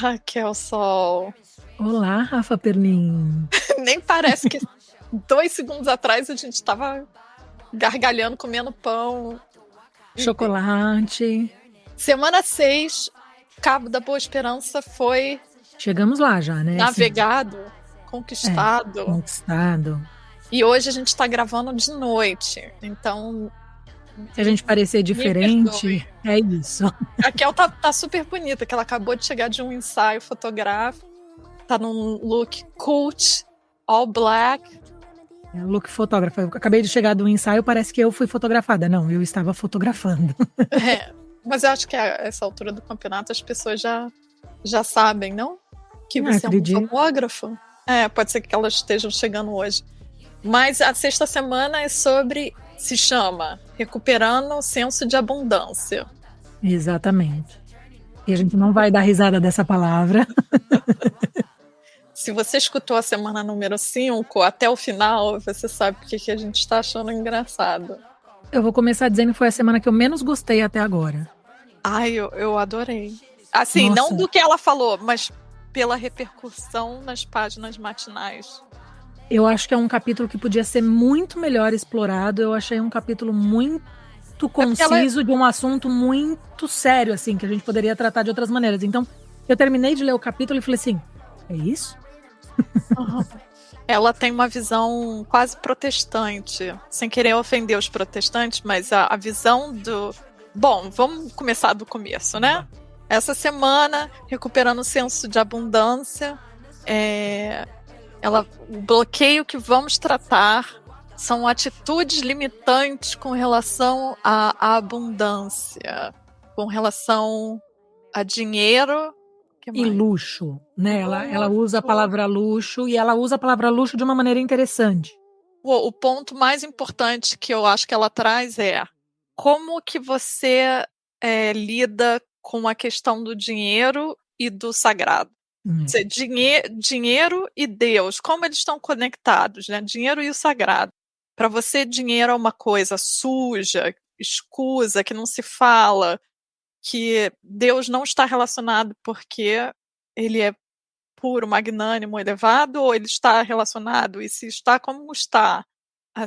Raquel Sol. Olá, Rafa Perlin. Nem parece que 2 segundos atrás a gente estava gargalhando, comendo pão. Chocolate. Semana 6, Cabo da Boa Esperança foi... Chegamos lá já, né? Navegado, conquistado. Conquistado. E hoje a gente está gravando de noite, então... Se a gente parecer diferente, é isso. A Raquel tá super bonita, que ela acabou de chegar de um ensaio fotográfico. Tá num look cult, all black. É o look fotógrafo. Eu acabei de chegar do ensaio, parece que eu fui fotografada. Não, eu estava fotografando. Mas eu acho que a essa altura do campeonato as pessoas já sabem, não? Que você é um fotógrafo. Pode ser que elas estejam chegando hoje. Mas a sexta semana se chama Recuperando o Senso de Abundância. Exatamente. E a gente não vai dar risada dessa palavra. Se você escutou a semana número 5 até o final, você sabe o que a gente está achando engraçado. Eu vou começar dizendo que foi a semana que eu menos gostei até agora. Ai, eu adorei. Assim, Nossa. Não do que ela falou, mas pela repercussão nas páginas matinais. Eu acho que é um capítulo que podia ser muito melhor explorado. Eu achei um capítulo muito conciso de um assunto muito sério, assim, que a gente poderia tratar de outras maneiras. Então, eu terminei de ler o capítulo e falei assim, é isso? Uhum. Ela tem uma visão quase protestante, sem querer ofender os protestantes, mas a visão do... Bom, vamos começar do começo, né? Essa semana, recuperando o senso de abundância, o bloqueio que vamos tratar são atitudes limitantes com relação à abundância, com relação a dinheiro e luxo, né? Ela usa a palavra luxo e ela usa a palavra luxo de uma maneira interessante. O ponto mais importante que eu acho que ela traz é como que você lida com a questão do dinheiro e do sagrado. Dizer, dinheiro e Deus, como eles estão conectados, né? Dinheiro e o sagrado. Para você, dinheiro é uma coisa suja, escusa, que não se fala, que Deus não está relacionado porque ele é puro, magnânimo, elevado, ou ele está relacionado? E se está, como está?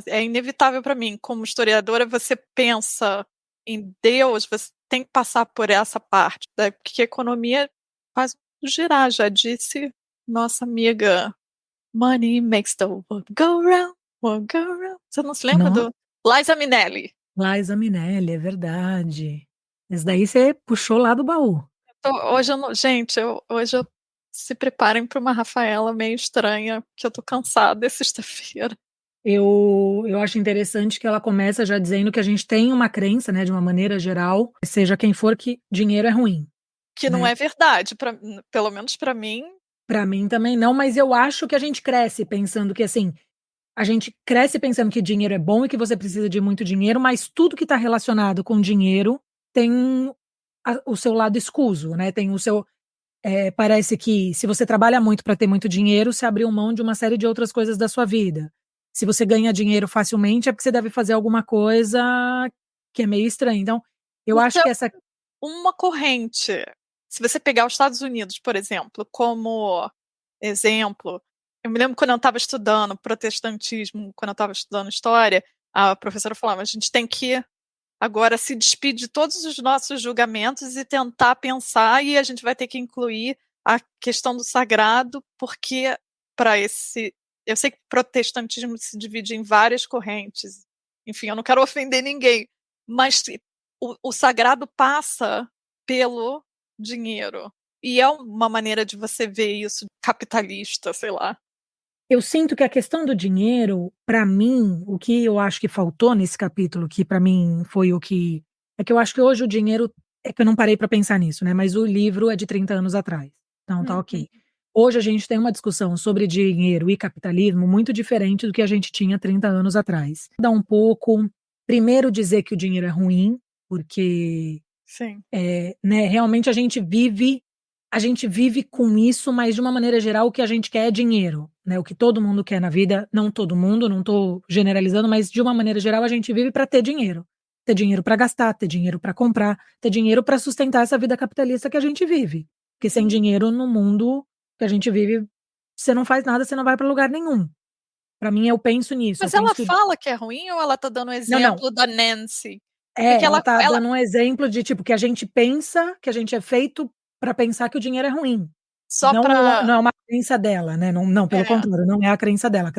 É inevitável para mim, como historiadora, você pensa em Deus, você tem que passar por essa parte, né? Porque a economia faz girar, já disse nossa amiga Money makes the world go round, world go round. Você não se lembra do Liza Minnelli? Liza Minnelli, é verdade. Esse daí você puxou lá do baú. Hoje se preparem para uma Rafaela meio estranha, porque eu tô cansada, é sexta-feira. Eu acho interessante que ela começa já dizendo que a gente tem uma crença, né, de uma maneira geral, seja quem for, que dinheiro é ruim. Que não é verdade, pelo menos para mim. Para mim também não, mas eu acho que a gente cresce pensando que, assim, a gente cresce pensando que dinheiro é bom e que você precisa de muito dinheiro, mas tudo que está relacionado com dinheiro tem o seu lado escuso, né? Tem o seu... parece que se você trabalha muito para ter muito dinheiro, você abriu mão de uma série de outras coisas da sua vida. Se você ganha dinheiro facilmente, é porque você deve fazer alguma coisa que é meio estranha. Então, eu acho que essa... Uma corrente... Se você pegar os Estados Unidos, por exemplo, como exemplo, eu me lembro quando eu estava estudando protestantismo, quando eu estava estudando história, a professora falava, a gente tem que agora se despedir de todos os nossos julgamentos e tentar pensar, e a gente vai ter que incluir a questão do sagrado, porque eu sei que o protestantismo se divide em várias correntes, enfim, eu não quero ofender ninguém, mas o sagrado passa pelo dinheiro. E é uma maneira de você ver isso capitalista, sei lá. Eu sinto que a questão do dinheiro, para mim, o que eu acho que faltou nesse capítulo, que para mim foi o que... É que eu acho que hoje o dinheiro... É que eu não parei para pensar nisso, né? Mas o livro é de 30 anos atrás. Então tá ok. Hoje a gente tem uma discussão sobre dinheiro e capitalismo muito diferente do que a gente tinha 30 anos atrás. Dá um pouco... Primeiro dizer que o dinheiro é ruim, porque... Sim. Né, realmente a gente vive com isso, mas de uma maneira geral o que a gente quer é dinheiro, né? O que todo mundo quer na vida, não todo mundo, não tô generalizando, mas de uma maneira geral a gente vive para ter dinheiro para gastar, ter dinheiro para comprar, ter dinheiro para sustentar essa vida capitalista que a gente vive. Porque sem dinheiro no mundo que a gente vive, você não faz nada, você não vai para lugar nenhum. Para mim, eu penso nisso. Mas Eu penso ela que fala que é ruim ou ela tá dando um não, não. exemplo da Nancy? Porque Ela tá ela dando um exemplo de tipo que a gente pensa, que a gente é feito para pensar que o dinheiro é ruim. só Não, para não é uma crença dela, né? Não, não, pelo contrário, não é a crença dela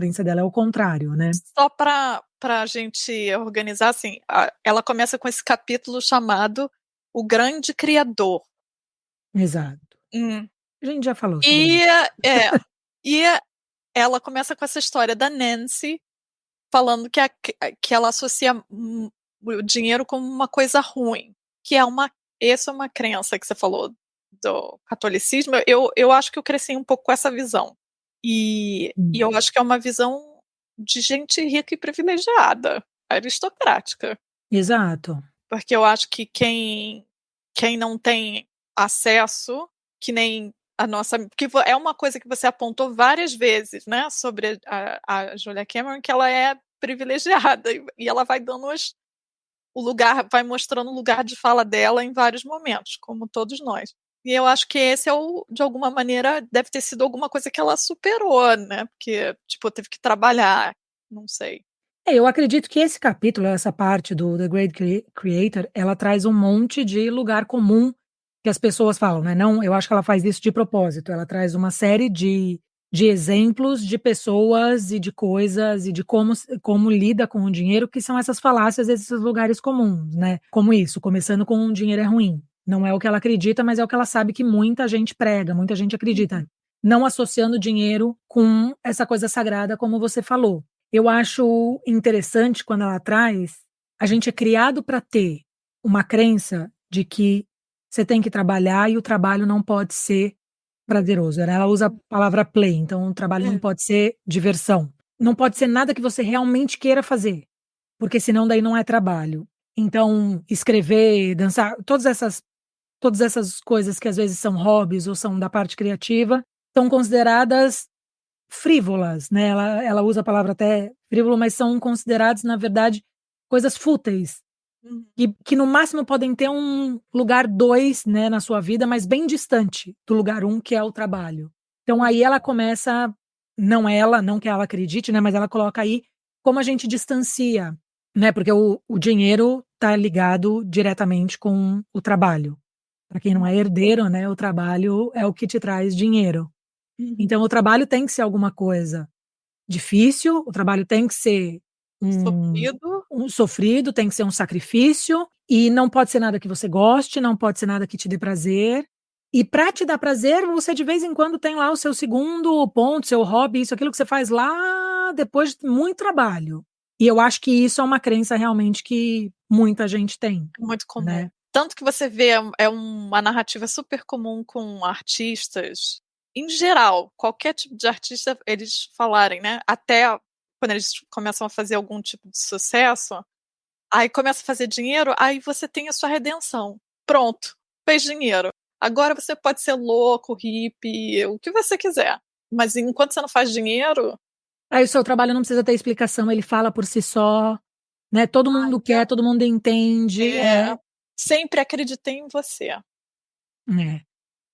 é o contrário, né? Só para a gente organizar, assim, ela começa com esse capítulo chamado O Grande Criador. Exato. Hum. A gente já falou sobre E, isso. e ela começa com essa história da Nancy, falando que ela associa o dinheiro como uma coisa ruim, que essa é uma crença que você falou do catolicismo. Eu acho que eu cresci um pouco com essa visão. E eu acho que é uma visão de gente rica e privilegiada, aristocrática. Exato. Porque eu acho que quem não tem acesso, que nem a nossa. Porque é uma coisa que você apontou várias vezes, né, sobre a Julia Cameron, que ela é privilegiada e ela vai dando o lugar, vai mostrando o lugar de fala dela em vários momentos, como todos nós. E eu acho que esse de alguma maneira, deve ter sido alguma coisa que ela superou, né? Porque, tipo, teve que trabalhar, não sei. Eu acredito que esse capítulo, essa parte do The Great Creator, ela traz um monte de lugar comum que as pessoas falam, né? Não, eu acho que ela faz isso de propósito. Ela traz uma série de exemplos de pessoas e de coisas e de como lida com o dinheiro, que são essas falácias, esses lugares comuns, né? Como isso, começando com o dinheiro é ruim. Não é o que ela acredita, mas é o que ela sabe que muita gente prega, muita gente acredita. Não associando dinheiro com essa coisa sagrada, como você falou. Eu acho interessante quando ela traz, a gente é criado para ter uma crença de que você tem que trabalhar e o trabalho não pode ser prazeroso, né? Ela usa a palavra play, então o trabalho não pode ser diversão. Não pode ser nada que você realmente queira fazer, porque senão daí não é trabalho. Então, escrever, dançar, todas essas coisas que às vezes são hobbies ou são da parte criativa, são consideradas frívolas, né? Ela usa a palavra até frívolo, mas são considerados, na verdade, coisas fúteis, que no máximo podem ter um lugar 2, né, na sua vida, mas bem distante do lugar 1, que é o trabalho. Então aí ela começa, não que ela acredite, né, mas ela coloca aí como a gente distancia, né, porque o dinheiro está ligado diretamente com o trabalho. Para quem não é herdeiro, né, o trabalho é o que te traz dinheiro. Então, o trabalho tem que ser alguma coisa difícil, o trabalho tem que ser um sofrido, tem que ser um sacrifício, e não pode ser nada que você goste, não pode ser nada que te dê prazer. E para te dar prazer, você de vez em quando tem lá o seu segundo ponto, seu hobby, isso, aquilo que você faz lá depois de muito trabalho. E eu acho que isso é uma crença realmente que muita gente tem, Muito comum. né? Tanto que você vê, é uma narrativa super comum com artistas, em geral, qualquer tipo de artista, eles falarem, né? Até quando eles começam a fazer algum tipo de sucesso, aí começa a fazer dinheiro, aí você tem a sua redenção. Pronto, fez dinheiro. Agora você pode ser louco, hippie, o que você quiser. Mas enquanto você não faz dinheiro. Aí o seu trabalho não precisa ter explicação, ele fala por si só, né? Todo mundo quer, todo mundo entende. Sempre acreditei em você. É.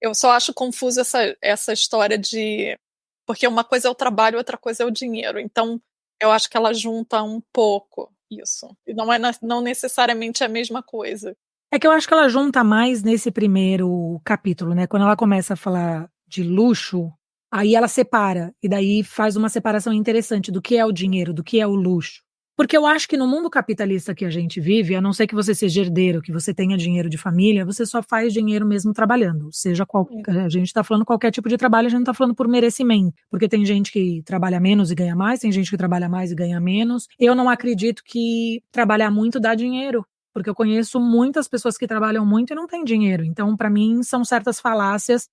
Eu só acho confuso essa história de. Porque uma coisa é o trabalho, outra coisa é o dinheiro. Então, eu acho que ela junta um pouco isso. E não necessariamente a mesma coisa. É que eu acho que ela junta mais nesse primeiro capítulo, né? Quando ela começa a falar de luxo, aí ela separa, e daí faz uma separação interessante do que é o dinheiro, do que é o luxo. Porque eu acho que no mundo capitalista que a gente vive, a não ser que você seja herdeiro, que você tenha dinheiro de família, você só faz dinheiro mesmo trabalhando. Seja qual. A gente está falando qualquer tipo de trabalho, a gente não está falando por merecimento. Porque tem gente que trabalha menos e ganha mais, tem gente que trabalha mais e ganha menos. Eu não acredito que trabalhar muito dá dinheiro. Porque eu conheço muitas pessoas que trabalham muito e não têm dinheiro. Então, para mim, são certas falácias.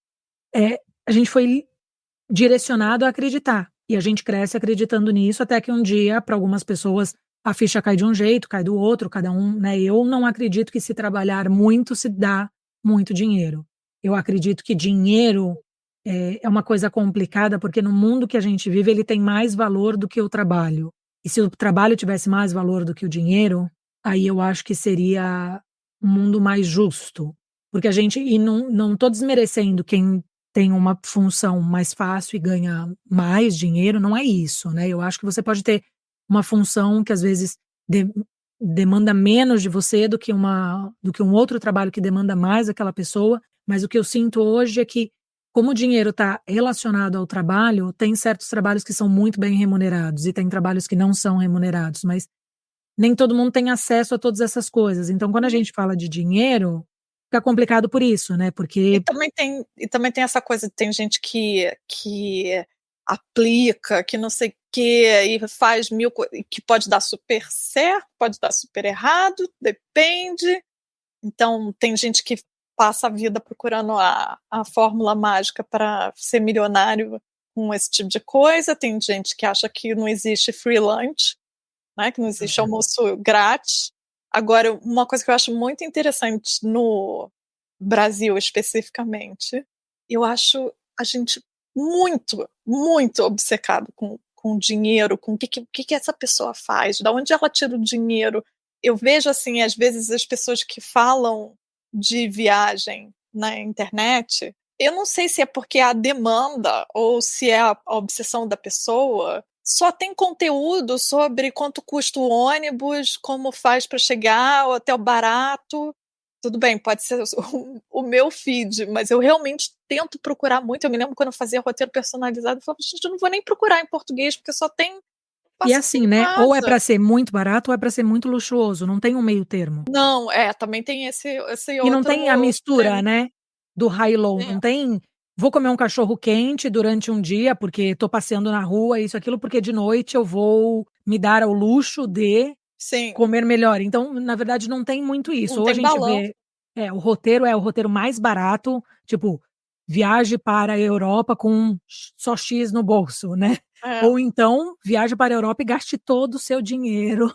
A gente foi direcionado a acreditar. E a gente cresce acreditando nisso, até que um dia, para algumas pessoas, a ficha cai de um jeito, cai do outro, cada um, né? Eu não acredito que se trabalhar muito se dá muito dinheiro. Eu acredito que dinheiro é uma coisa complicada, porque no mundo que a gente vive, ele tem mais valor do que o trabalho. E se o trabalho tivesse mais valor do que o dinheiro, aí eu acho que seria um mundo mais justo. Porque a gente, e não tô desmerecendo quem tem uma função mais fácil e ganha mais dinheiro, não é isso, né? Eu acho que você pode ter uma função que às vezes demanda menos de você do que um outro trabalho que demanda mais daquela pessoa, mas o que eu sinto hoje é que, como o dinheiro está relacionado ao trabalho, tem certos trabalhos que são muito bem remunerados e tem trabalhos que não são remunerados, mas nem todo mundo tem acesso a todas essas coisas. Então, quando a gente fala de dinheiro, fica complicado por isso, né? E Porque também tem essa coisa, tem gente que aplica, que não sei o quê, e faz mil coisas, que pode dar super certo, pode dar super errado, depende. Então, tem gente que passa a vida procurando a fórmula mágica para ser milionário com esse tipo de coisa. Tem gente que acha que não existe free lunch, né, que não existe almoço grátis. Agora, uma coisa que eu acho muito interessante no Brasil especificamente, eu acho a gente muito, muito obcecado com dinheiro, com o que essa pessoa faz, de onde ela tira o dinheiro. Eu vejo, assim, às vezes as pessoas que falam de viagem na internet, eu não sei se é porque é a demanda ou se é a obsessão da pessoa, só tem conteúdo sobre quanto custa o ônibus, como faz para chegar, o hotel barato. Tudo bem, pode ser o meu feed, mas eu realmente tento procurar muito. Eu me lembro quando eu fazia roteiro personalizado, eu falava, gente, eu não vou nem procurar em português, porque só tem e passo assim, em né? Ou é casa. para ser muito barato ou é para ser muito luxuoso, não tem um meio termo. Não, também tem esse E não outro tem a mistura, extremo. né, do high e low, É, não tem vou comer um cachorro quente durante um dia, porque tô passeando na rua, isso, aquilo, porque de noite eu vou me dar ao luxo de sim, comer melhor. Então, na verdade, não tem muito isso. não Ou a tem gente balão. vê, o roteiro mais barato, tipo, viaje para a Europa com só X no bolso, né? É. Ou então, viaje para a Europa e gaste todo o seu dinheiro.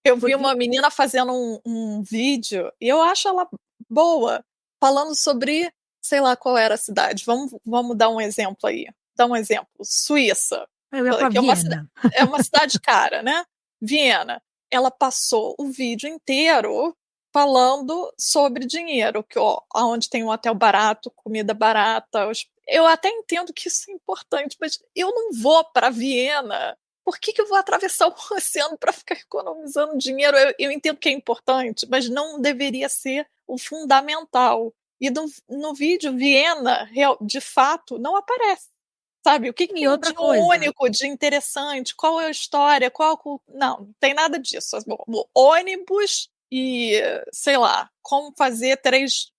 Eu vi Porque uma menina fazendo um vídeo, e eu acho ela boa, falando sobre, sei lá qual era a cidade. Vamos dar um exemplo aí. Dar um exemplo. Suíça, eu ia para que Viena. é uma cidade cara, né? Viena. Ela passou o vídeo inteiro falando sobre dinheiro, que ó, onde tem um hotel barato, comida barata. Eu até entendo que isso é importante, mas eu não vou para Viena. Por que eu vou atravessar o oceano para ficar economizando dinheiro? Eu entendo que é importante, mas não deveria ser o fundamental. E no vídeo, Viena, de fato, não aparece. Sabe, o que E tem outra de coisa, único, de interessante? Qual é a história? Não tem nada disso. Ônibus e, sei lá, como fazer três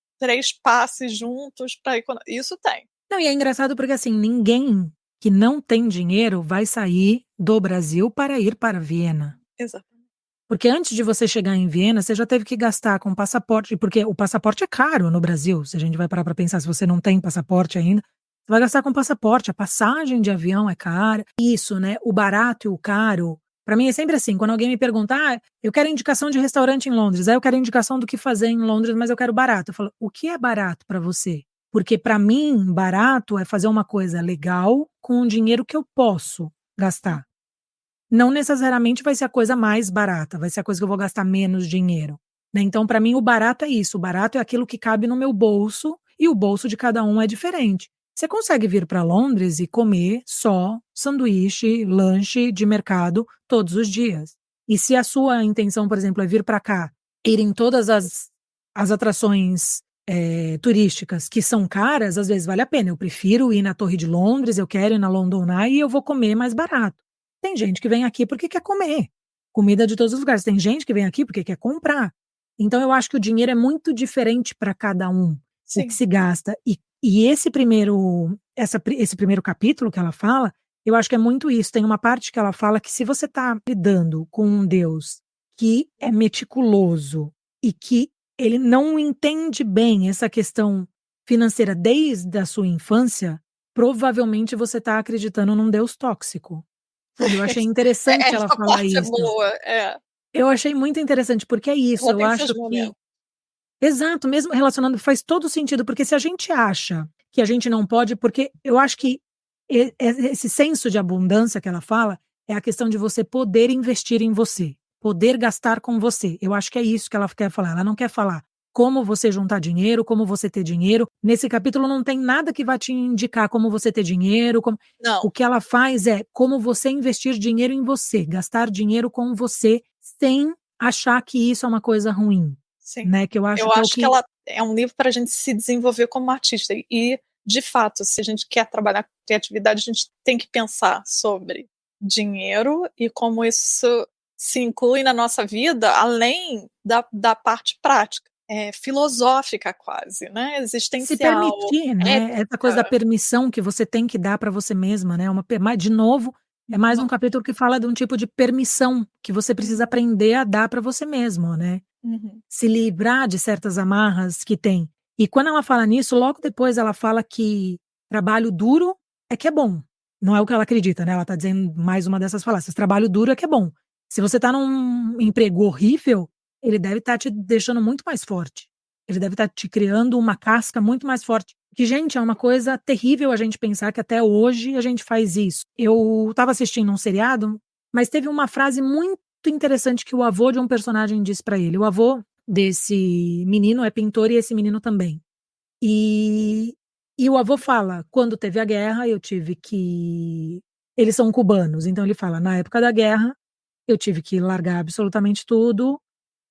passes juntos para isso tem. não, e é engraçado porque assim, ninguém que não tem dinheiro vai sair do Brasil para ir para Viena. Exato. Porque antes de você chegar em Viena, você já teve que gastar com passaporte, porque o passaporte é caro no Brasil. Se a gente vai parar para pensar, se você não tem passaporte ainda, você vai gastar com passaporte, a passagem de avião é cara. Isso, né? O barato e o caro. Para mim é sempre assim, quando alguém me pergunta, eu quero indicação de restaurante em Londres, aí eu quero indicação do que fazer em Londres, mas eu quero barato. Eu falo, o que é barato para você? Porque para mim, barato é fazer uma coisa legal com o dinheiro que eu posso gastar. Não necessariamente vai ser a coisa mais barata, vai ser a coisa que eu vou gastar menos dinheiro, né. Então, para mim, o barato é isso, o barato é aquilo que cabe no meu bolso, e o bolso de cada um é diferente. Você consegue vir para Londres e comer só sanduíche, lanche de mercado todos os dias. E se a sua intenção, por exemplo, é vir para cá, ir em todas as atrações, turísticas que são caras, às vezes vale a pena. Eu prefiro ir na Torre de Londres, eu quero ir na London Eye e eu vou comer mais barato. Tem gente que vem aqui porque quer comer comida de todos os lugares. Tem gente que vem aqui porque quer comprar. Então eu acho que o dinheiro é muito diferente para cada um, o que Sim. se gasta. E esse primeiro capítulo que ela fala, eu acho que é muito isso. Tem uma parte que ela fala que se você está lidando com um Deus que é meticuloso e que ele não entende bem essa questão financeira desde a sua infância, provavelmente você está acreditando num Deus tóxico. E eu achei interessante ela Essa falar parte é isso. boa, Eu achei muito interessante, porque é isso, ela eu tem seus acho que momentos. exato, mesmo relacionando faz todo sentido, porque se a gente acha que a gente não pode, porque eu acho que esse senso de abundância que ela fala, é a questão de você poder investir em você, poder gastar com você. Eu acho que é isso que ela quer falar, ela não quer falar como você juntar dinheiro, como você ter dinheiro. Nesse capítulo não tem nada que vai te indicar como você ter dinheiro. Não. O que ela faz é como você investir dinheiro em você, gastar dinheiro com você, sem achar que isso é uma coisa ruim. Sim. Né? Que eu acho que ela é um livro para a gente se desenvolver como artista. E, de fato, se a gente quer trabalhar com criatividade, a gente tem que pensar sobre dinheiro e como isso se inclui na nossa vida, além da parte prática, filosófica quase, né? Existencial. Se permitir, né? Essa coisa da permissão que você tem que dar para você mesma, né? Mas, de novo, é mais um capítulo que fala de um tipo de permissão que você precisa aprender a dar para você mesmo, né? Se livrar de certas amarras que tem. E quando ela fala nisso, logo depois ela fala que trabalho duro é que é bom. Não é o que ela acredita, né? Ela tá dizendo mais uma dessas falácias. Trabalho duro é que é bom. Se você tá num emprego horrível, ele deve estar te deixando muito mais forte. Ele deve estar te criando uma casca muito mais forte. Que, gente, é uma coisa terrível a gente pensar que até hoje a gente faz isso. Eu tava assistindo um seriado, mas teve uma frase muito interessante que o avô de um personagem disse pra ele. O avô desse menino é pintor e esse menino também. E o avô fala, quando teve a guerra, eu tive que... Eles são cubanos, então ele fala, na época da guerra, eu tive que largar absolutamente tudo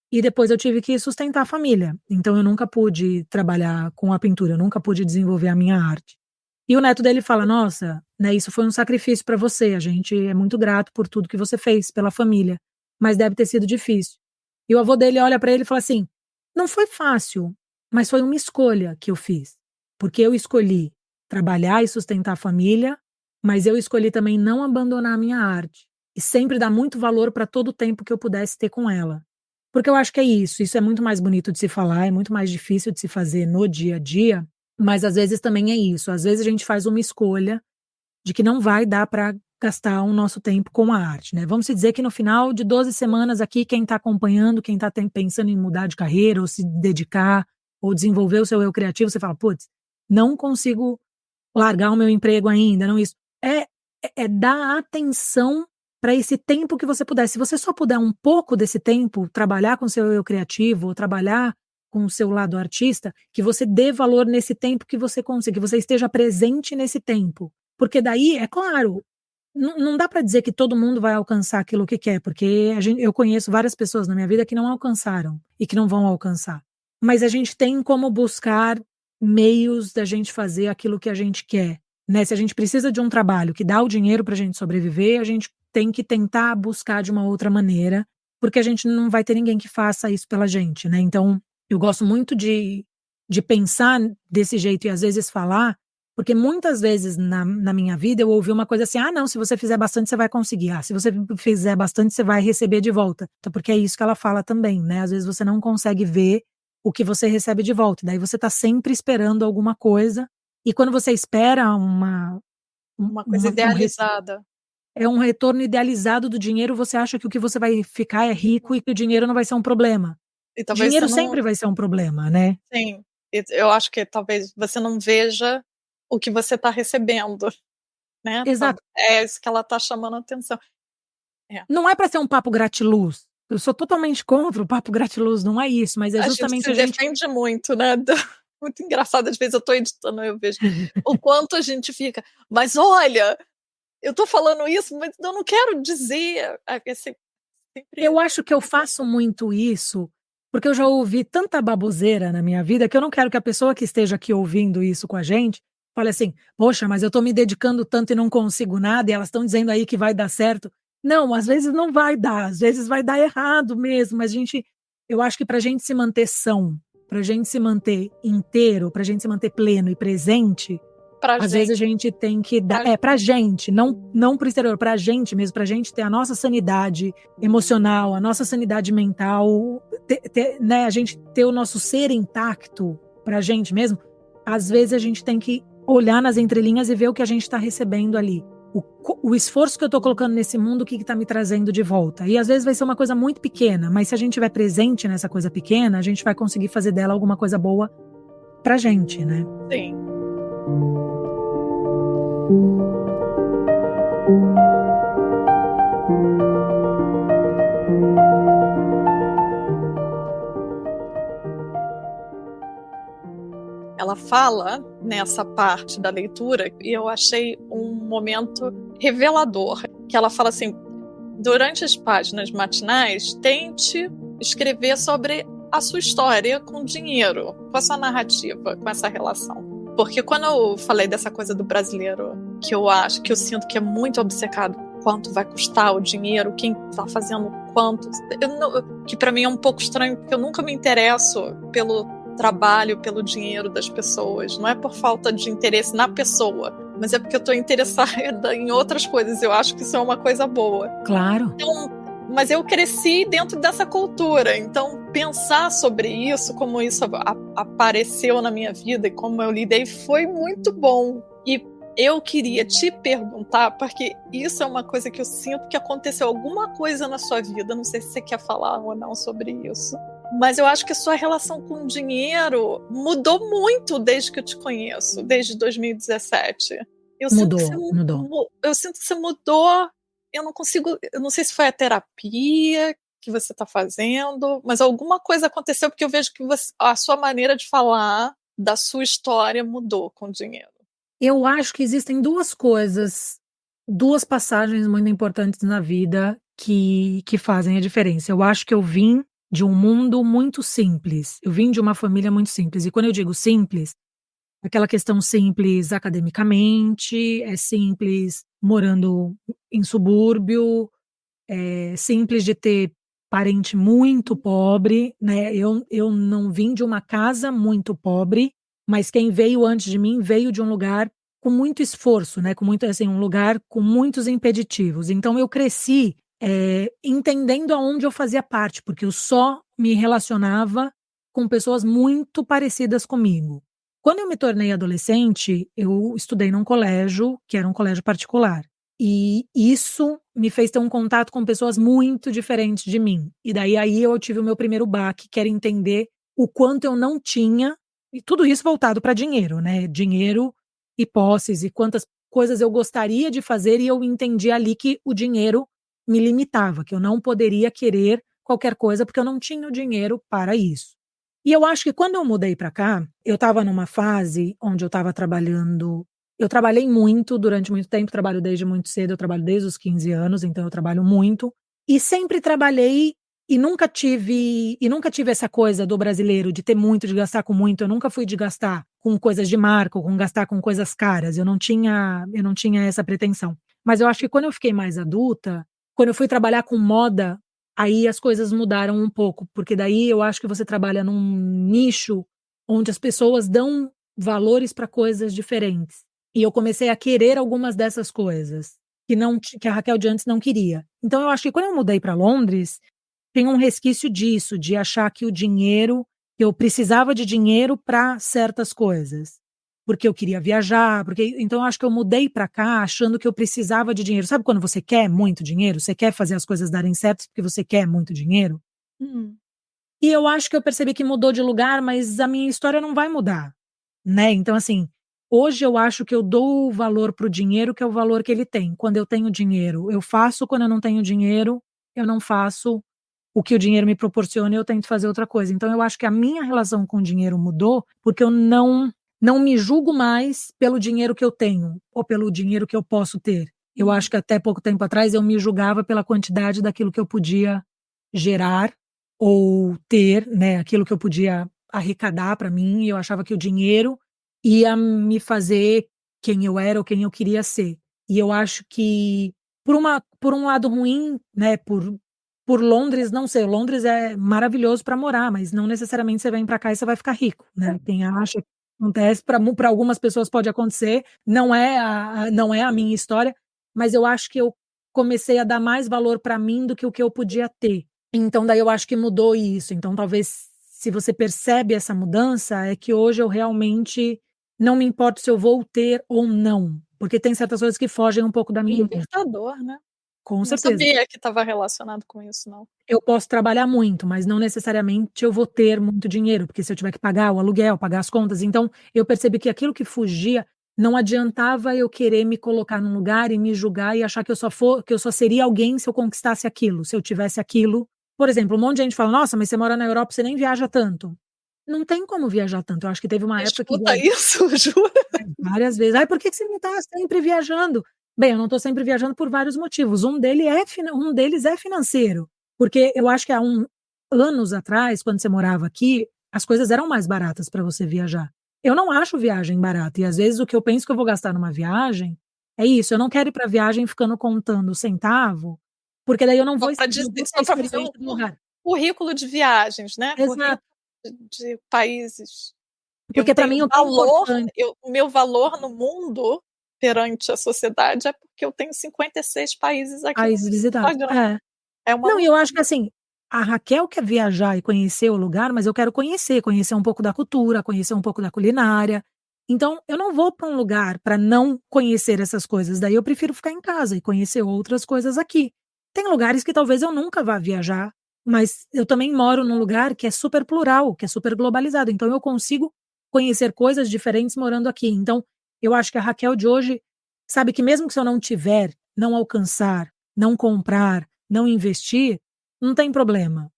e depois eu tive que sustentar a família. Então eu nunca pude trabalhar com a pintura, eu nunca pude desenvolver a minha arte. E o neto dele fala, nossa, né, isso foi um sacrifício para você, a gente é muito grato por tudo que você fez pela família, mas deve ter sido difícil. E o avô dele olha para ele e fala assim, não foi fácil, mas foi uma escolha que eu fiz, porque eu escolhi trabalhar e sustentar a família, mas eu escolhi também não abandonar a minha arte e sempre dar muito valor para todo o tempo que eu pudesse ter com ela. Porque eu acho que é isso é muito mais bonito de se falar, é muito mais difícil de se fazer no dia a dia, mas às vezes também é isso. Às vezes a gente faz uma escolha de que não vai dar para gastar o nosso tempo com a arte, né? Vamos dizer que no final de 12 semanas aqui, quem está acompanhando, quem está pensando em mudar de carreira, ou se dedicar, ou desenvolver o seu eu criativo, você fala, putz, não consigo largar o meu emprego ainda, não isso. É dar atenção para esse tempo que você puder. Se você só puder um pouco desse tempo, trabalhar com o seu eu criativo, ou trabalhar com o seu lado artista, que você dê valor nesse tempo que você consiga, que você esteja presente nesse tempo. Porque daí, é claro, não dá para dizer que todo mundo vai alcançar aquilo que quer, porque eu conheço várias pessoas na minha vida que não alcançaram e que não vão alcançar. Mas a gente tem como buscar meios da gente fazer aquilo que a gente quer. Né? Se a gente precisa de um trabalho que dá o dinheiro para a gente sobreviver, a gente tem que tentar buscar de uma outra maneira, porque a gente não vai ter ninguém que faça isso pela gente, né? Então, eu gosto muito de pensar desse jeito e às vezes falar, porque muitas vezes na minha vida eu ouvi uma coisa assim, não, se você fizer bastante você vai conseguir, se você fizer bastante você vai receber de volta. Então, porque é isso que ela fala também, né? Às vezes você não consegue ver o que você recebe de volta, daí você tá sempre esperando alguma coisa, e quando você espera uma coisa idealizada. É um retorno idealizado do dinheiro, você acha que o que você vai ficar é rico e que o dinheiro não vai ser um problema. Dinheiro sempre vai ser um problema, né? Sim, eu acho que talvez você não veja o que você está recebendo, né? Exato. É isso que ela está chamando a atenção. Não é para ser um papo gratiluz. Eu sou totalmente contra o papo gratiluz, não é isso, mas é justamente a gente defende muito, né? Muito engraçado, às vezes eu estou editando, eu vejo o quanto a gente fica, mas olha, eu estou falando isso, mas eu não quero dizer. Eu acho que eu faço muito isso, porque eu já ouvi tanta baboseira na minha vida que eu não quero que a pessoa que esteja aqui ouvindo isso com a gente fale assim, poxa, mas eu estou me dedicando tanto e não consigo nada, e elas estão dizendo aí que vai dar certo. Não, às vezes não vai dar, às vezes vai dar errado mesmo, mas eu acho que pra gente se manter são, pra gente se manter inteiro, pra gente se manter pleno e presente, às vezes a gente tem que dar, pra gente, não pro exterior, pra gente mesmo, pra gente ter a nossa sanidade emocional, a nossa sanidade mental, né, a gente ter o nosso ser intacto pra gente mesmo, às vezes a gente tem que olhar nas entrelinhas e ver o que a gente tá recebendo ali. O esforço que eu tô colocando nesse mundo, o que tá me trazendo de volta. E às vezes vai ser uma coisa muito pequena, mas se a gente estiver presente nessa coisa pequena, a gente vai conseguir fazer dela alguma coisa boa pra gente, né? Sim. ela fala nessa parte da leitura, e eu achei um momento revelador, que ela fala assim: durante as páginas matinais, tente escrever sobre a sua história com dinheiro, com a sua narrativa, com essa relação. Porque quando eu falei dessa coisa do brasileiro, que eu sinto que é muito obcecado, quanto vai custar o dinheiro, quem está fazendo quanto, que para mim é um pouco estranho, porque eu nunca me interesso pelo trabalho, pelo dinheiro das pessoas. Não é por falta de interesse na pessoa, mas é porque eu estou interessada em outras coisas. Eu acho que isso é uma coisa boa. Claro. Então, mas eu cresci dentro dessa cultura, então pensar sobre isso, como isso apareceu na minha vida e como eu lidei, foi muito bom. E eu queria te perguntar, porque isso é uma coisa que eu sinto que aconteceu alguma coisa na sua vida, não sei se você quer falar ou não sobre isso, mas eu acho que a sua relação com o dinheiro mudou muito desde que eu te conheço, desde 2017. Eu sinto que você mudou. Eu não sei se foi a terapia que você está fazendo, mas alguma coisa aconteceu, porque eu vejo que a sua maneira de falar da sua história mudou com o dinheiro. Eu acho que existem duas passagens muito importantes na vida que fazem a diferença. Eu acho que eu vim de um mundo muito simples, eu vim de uma família muito simples, e quando eu digo simples, aquela questão simples academicamente, é simples morando em subúrbio, é simples de ter parente muito pobre, né? Eu não vim de uma casa muito pobre, mas quem veio antes de mim veio de um lugar com muito esforço, né? Com muito, assim, um lugar com muitos impeditivos. Então eu cresci entendendo aonde eu fazia parte, porque eu só me relacionava com pessoas muito parecidas comigo. Quando eu me tornei adolescente, eu estudei num colégio que era um colégio particular. E isso me fez ter um contato com pessoas muito diferentes de mim. E daí aí eu tive o meu primeiro baque, que era entender o quanto eu não tinha, e tudo isso voltado para dinheiro, né? Dinheiro e posses, e quantas coisas eu gostaria de fazer, e eu entendi ali que o dinheiro me limitava, que eu não poderia querer qualquer coisa porque eu não tinha o dinheiro para isso. E eu acho que quando eu mudei para cá, eu estava numa fase onde eu estava trabalhando. Eu trabalhei muito durante muito tempo, trabalho desde muito cedo, eu trabalho desde os 15 anos, então eu trabalho muito. E sempre trabalhei e nunca tive essa coisa do brasileiro de ter muito, de gastar com muito. Eu nunca fui de gastar com coisas de marca, ou com gastar com coisas caras. Eu não tinha essa pretensão. Mas eu acho que quando eu fiquei mais adulta, quando eu fui trabalhar com moda, aí as coisas mudaram um pouco, porque daí eu acho que você trabalha num nicho onde as pessoas dão valores para coisas diferentes. E eu comecei a querer algumas dessas coisas que a Raquel de antes não queria. Então eu acho que quando eu mudei para Londres, tem um resquício disso, de achar que eu precisava de dinheiro para certas coisas. Porque eu queria viajar, então eu acho que eu mudei para cá achando que eu precisava de dinheiro. Sabe quando você quer muito dinheiro? Você quer fazer as coisas darem certo porque você quer muito dinheiro? E eu acho que eu percebi que mudou de lugar, mas a minha história não vai mudar, né? Então, assim, hoje eu acho que eu dou o valor pro dinheiro, que é o valor que ele tem. Quando eu tenho dinheiro, eu faço. Quando eu não tenho dinheiro, eu não faço o que o dinheiro me proporciona e eu tento fazer outra coisa. Então, eu acho que a minha relação com o dinheiro mudou porque eu não me julgo mais pelo dinheiro que eu tenho ou pelo dinheiro que eu posso ter. Eu acho que até pouco tempo atrás eu me julgava pela quantidade daquilo que eu podia gerar ou ter, né, aquilo que eu podia arrecadar para mim, e eu achava que o dinheiro ia me fazer quem eu era ou quem eu queria ser. E eu acho que por um lado ruim, né, por Londres, não sei, Londres é maravilhoso para morar, mas não necessariamente você vem para cá e você vai ficar rico, né? Quem acha que acontece, para algumas pessoas pode acontecer, não é a minha história, mas eu acho que eu comecei a dar mais valor para mim do que o que eu podia ter. Então daí eu acho que mudou isso. Então talvez, se você percebe essa mudança, é que hoje eu realmente não me importo se eu vou ter ou não, porque tem certas coisas que fogem um pouco da minha. Libertador, né? Com Não certeza. sabia que estava relacionado com isso, não. Eu posso trabalhar muito, mas não necessariamente eu vou ter muito dinheiro, porque se eu tiver que pagar o aluguel, pagar as contas, então eu percebi que aquilo que fugia, não adiantava eu querer me colocar num lugar e me julgar e achar que eu só seria alguém se eu conquistasse aquilo, se eu tivesse aquilo. Por exemplo, um monte de gente fala: nossa, mas você mora na Europa, você nem viaja tanto. não tem como viajar tanto. Eu acho que teve uma época que Escuta isso, jura? várias vezes. "Ai, por que você não tá sempre viajando?" Bem, eu não tô sempre viajando por vários motivos. Um deles é financeiro, porque eu acho que há anos atrás, quando você morava aqui, as coisas eram mais baratas para você viajar. Eu não acho viagem barata e às vezes o que eu penso que eu vou gastar numa viagem é isso, eu não quero ir pra viagem ficando contando centavo, porque daí eu não Só vou para não vou dizer, ter a só para fazer experiência um do lugar. currículo de viagens, né, currículo Exato, de países. Eu porque para tenho mim o que é valor, importante o meu valor no mundo, perante a sociedade, é porque eu tenho 56 países aqui no países meu visitados. Instagram. É. É uma Não, e eu acho que loucura. assim, a Raquel quer viajar e conhecer o lugar, mas eu quero conhecer um pouco da cultura, conhecer um pouco da culinária. Então, eu não vou para um lugar para não conhecer essas coisas, daí eu prefiro ficar em casa e conhecer outras coisas aqui. Tem lugares que talvez eu nunca vá viajar, mas eu também moro num lugar que é super plural, que é super globalizado, então eu consigo conhecer coisas diferentes morando aqui. Então, eu acho que a Raquel de hoje sabe que mesmo que se eu não tiver, não alcançar, não comprar, não investir, não tem problema,